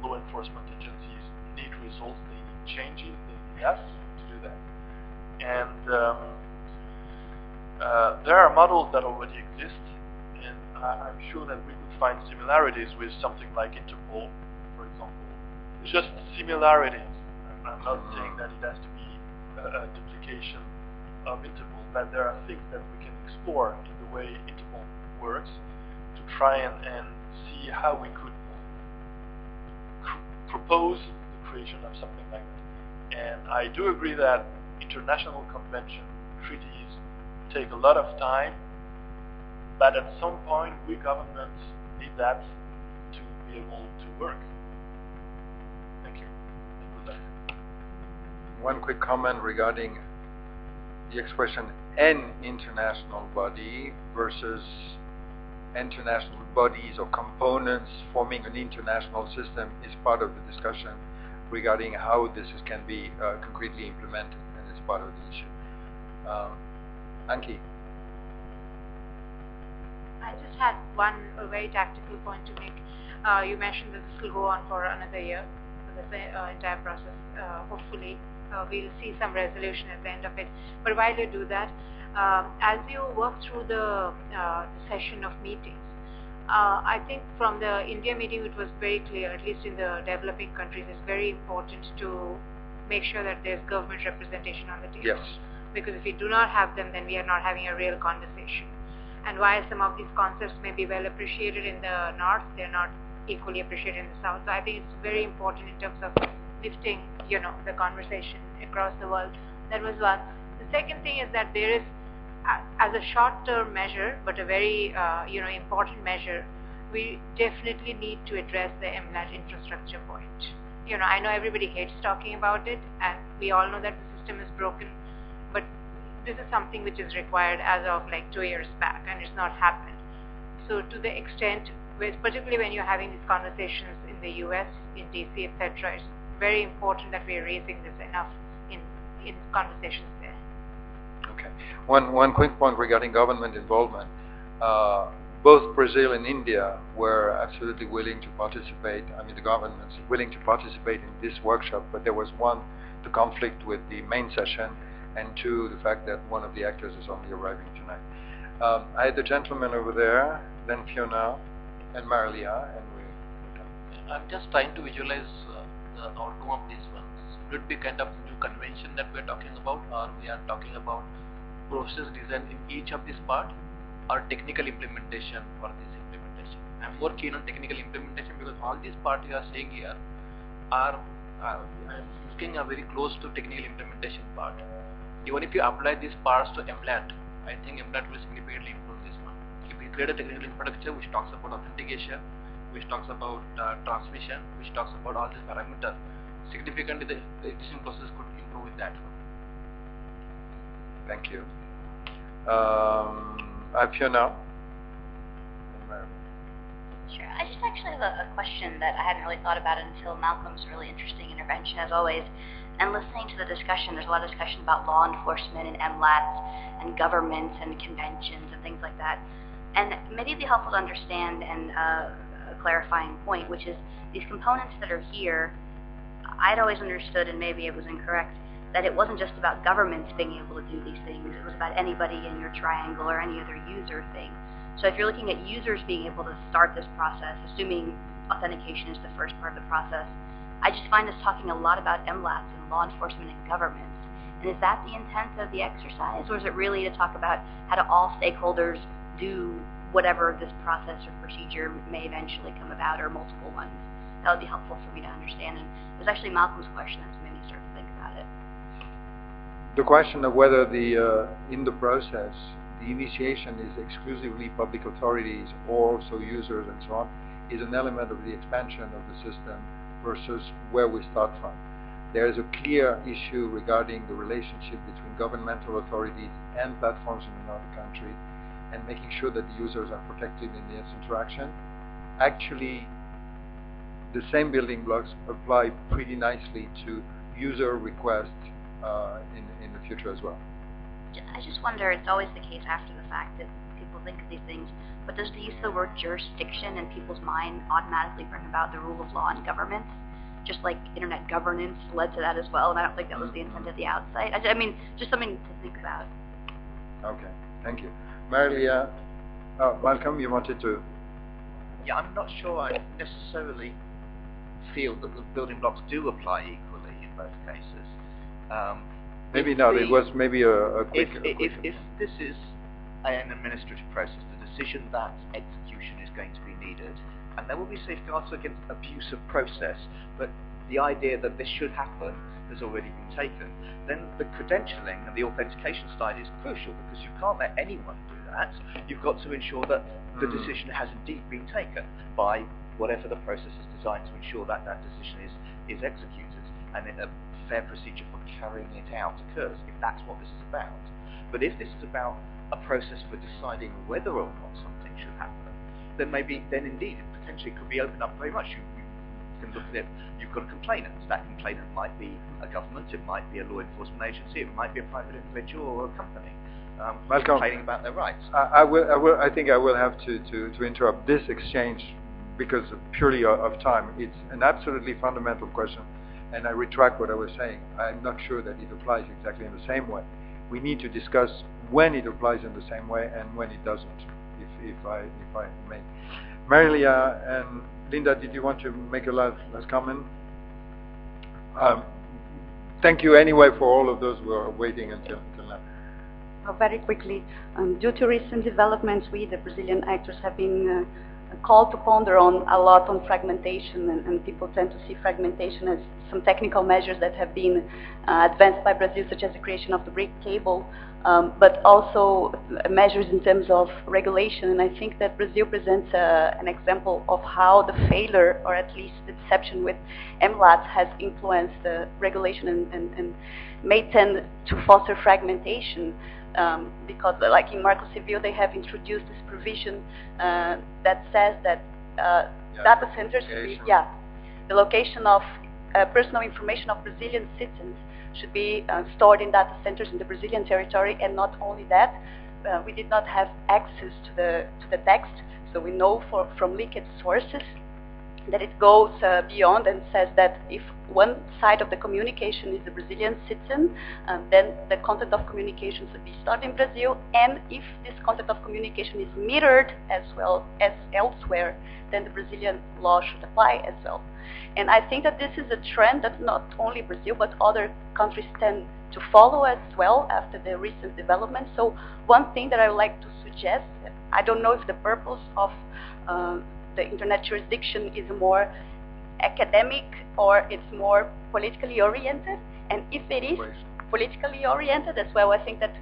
law enforcement agencies need results, they need changes, they need us to do that. And there are models that already exist, and I'm sure that we could find similarities with something like Interpol, for example. Just similarities. I'm not saying that it has to be a duplication of Interpol, but there are things that we can explore in the way Interpol works to try and see how we could propose the creation of something like that. And I do agree that international convention treaties take a lot of time, but at some point we governments need that to be able to work. Thank you. And good luck. One quick comment regarding the expression an international body versus international bodies or components forming an international system is part of the discussion regarding how this can be concretely implemented, and it's part of the issue. Anki. I just had a very tactical point to make. You mentioned that this will go on for another year, for this entire process. Hopefully, we'll see some resolution at the end of it. But while you do that, as you work through the session of meetings, I think from the India meeting it was very clear, at least in the developing countries, it's very important to make sure that there's government representation on the table. Yes. Because if we do not have them, then we are not having a real conversation. And while some of these concepts may be well appreciated in the north, they're not equally appreciated in the south. So I think it's very important in terms of lifting, the conversation across the world. That was one. The second thing is that there is, as a short-term measure, but a very, important measure, we definitely need to address the MLAT infrastructure point. I know everybody hates talking about it, and we all know that the system is broken, but this is something which is required as of like 2 years back, and it's not happened. So to the extent, particularly when you're having these conversations in the US, in DC, etc., it's very important that we are raising this enough in conversations there. Okay. One quick point regarding government involvement. Both Brazil and India were absolutely willing to participate. I mean, the governments willing to participate in this workshop, but there was one, the conflict with the main session, and two, the fact that one of the actors is only arriving tonight. I had the gentleman over there, then FIONA, and Marilia, and I'm just trying to visualize the outcome of this one. Would it be kind of new convention that we are talking about, or we are talking about process design in each of this part, or technical implementation for this implementation? I'm more keen on technical implementation because all these parts you are saying here are looking very close to technical implementation part. Even if you apply these parts to MLAT, I think MLAT will significantly improve this one. If we create a technical infrastructure which talks about authentication, which talks about transmission, which talks about all these parameters, significantly the existing process could improve with that one. Thank you. FIONA. Sure. I just actually have a question that I hadn't really thought about until Malcolm's really interesting intervention, as always. And listening to the discussion, there's a lot of discussion about law enforcement and MLATs and governments and conventions and things like that. And maybe it'd be helpful to understand and a clarifying point, which is these components that are here, I'd always understood, and maybe it was incorrect, that it wasn't just about governments being able to do these things, it was about anybody in your triangle or any other user thing. So if you're looking at users being able to start this process, assuming authentication is the first part of the process, I just find us talking a lot about MLATs and law enforcement and governments. And is that the intent of the exercise, or is it really to talk about how do all stakeholders do whatever this process or procedure may eventually come about, or multiple ones? That would be helpful for me to understand. And it was actually Malcolm's question that made me start to think about it. The question of whether in the process the initiation is exclusively public authorities or also users and so on is an element of the expansion of the system versus where we start from. There is a clear issue regarding the relationship between governmental authorities and platforms in another country, and making sure that the users are protected in this interaction. Actually, the same building blocks apply pretty nicely to user requests in the future as well. I just wonder, it's always the case after the fact that people think of these things, but does the use of the word jurisdiction in people's mind automatically bring about the rule of law in governments? Just like internet governance led to that as well, and I don't think that was the intent at the outset. I mean, just something to think about. Okay, thank you. Marilia, Malcolm, you wanted to? Yeah, I'm not sure I necessarily feel that the building blocks do apply equally in both cases. Maybe not. It was maybe a quick... If this is an administrative process, the decision that execution is going to be needed and there will be safeguards against abuse of process, but the idea that this should happen has already been taken, then the credentialing and the authentication side is crucial, because you can't let anyone do that. You've got to ensure that the decision has indeed been taken by whatever the process is designed to ensure that that decision is executed, and a fair procedure for carrying it out occurs, if that's what this is about. But if this is about a process for deciding whether or not something should happen, then indeed it potentially could be opened up very much. You can look at it, you've got a complainant. That complainant might be a government, it might be a law enforcement agency, it might be a private individual or a company complaining about their rights. I think I will have to interrupt this exchange because purely of time. It's an absolutely fundamental question, and I retract what I was saying. I'm not sure that it applies exactly in the same way. We need to discuss when it applies in the same way and when it doesn't, if I may. Marilia and Linda, did you want to make a last comment? Thank you anyway for all of those who are waiting until now. Very quickly, due to recent developments, we, the Brazilian actors, have been called to ponder on a lot on fragmentation, and people tend to see fragmentation as some technical measures that have been advanced by Brazil, such as the creation of the brick cable, but also measures in terms of regulation. And I think that Brazil presents an example of how the failure, or at least the deception with MLAT, has influenced the regulation and may tend to foster fragmentation. Because like in Marco Civil, they have introduced this provision that says that data centers, the location of personal information of Brazilian citizens should be stored in data centers in the Brazilian territory. And not only that, we did not have access to the text, so we know from leaked sources that it goes beyond and says that if one side of the communication is a Brazilian citizen, then the content of communication should be stored in Brazil, and if this content of communication is mirrored as well as elsewhere, then the Brazilian law should apply as well. And I think that this is a trend that not only Brazil but other countries tend to follow as well after the recent developments. So one thing that I would like to suggest, I don't know if the purpose of the internet jurisdiction is more academic or it's more politically oriented, and if it is politically oriented as well, I think that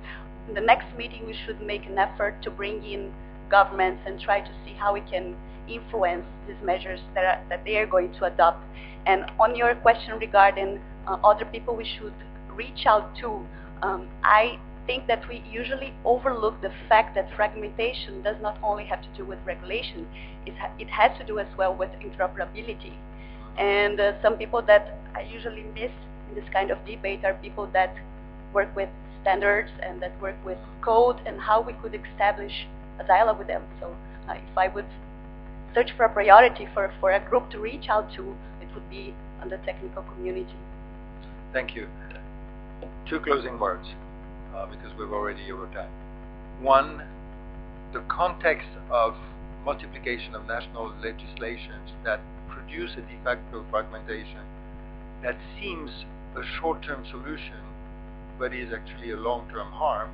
in the next meeting we should make an effort to bring in governments and try to see how we can influence these measures that they are going to adopt. And on your question regarding other people we should reach out to, I think that we usually overlook the fact that fragmentation does not only have to do with regulation, it has to do as well with interoperability. And some people that I usually miss in this kind of debate are people that work with standards and that work with code, and how we could establish a dialogue with them. So if I would search for a priority for a group to reach out to, it would be on the technical community. Thank you. Two closing words, because we've already over time. One, the context of multiplication of national legislations that produce a de facto fragmentation that seems a short-term solution but is actually a long-term harm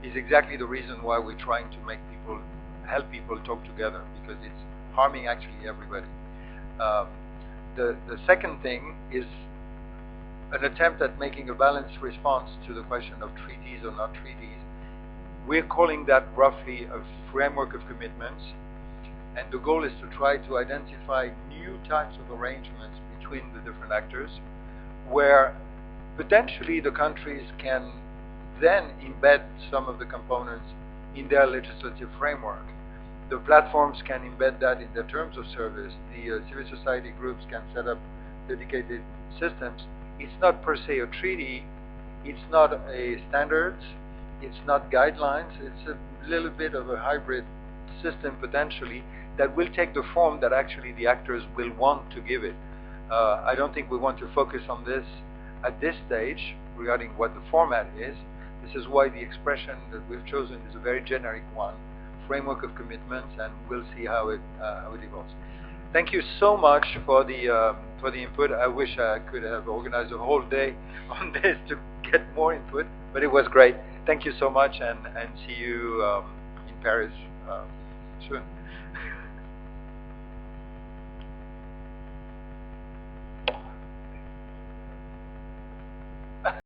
is exactly the reason why we're trying to help people talk together, because it's harming actually everybody. The second thing is an attempt at making a balanced response to the question of treaties or not treaties. We're calling that roughly a framework of commitments, and the goal is to try to identify new types of arrangements between the different actors, where potentially the countries can then embed some of the components in their legislative framework. The platforms can embed that in their terms of service. The civil society groups can set up dedicated systems. It's not per se a treaty, it's not a standards, it's not guidelines, it's a little bit of a hybrid system potentially that will take the form that actually the actors will want to give it. I don't think we want to focus on this at this stage regarding what the format is. This is why the expression that we've chosen is a very generic one, framework of commitments, and we'll see how it evolves. Thank you so much for the input. I wish I could have organized a whole day on this to get more input, but it was great. Thank you so much, and see you in Paris soon.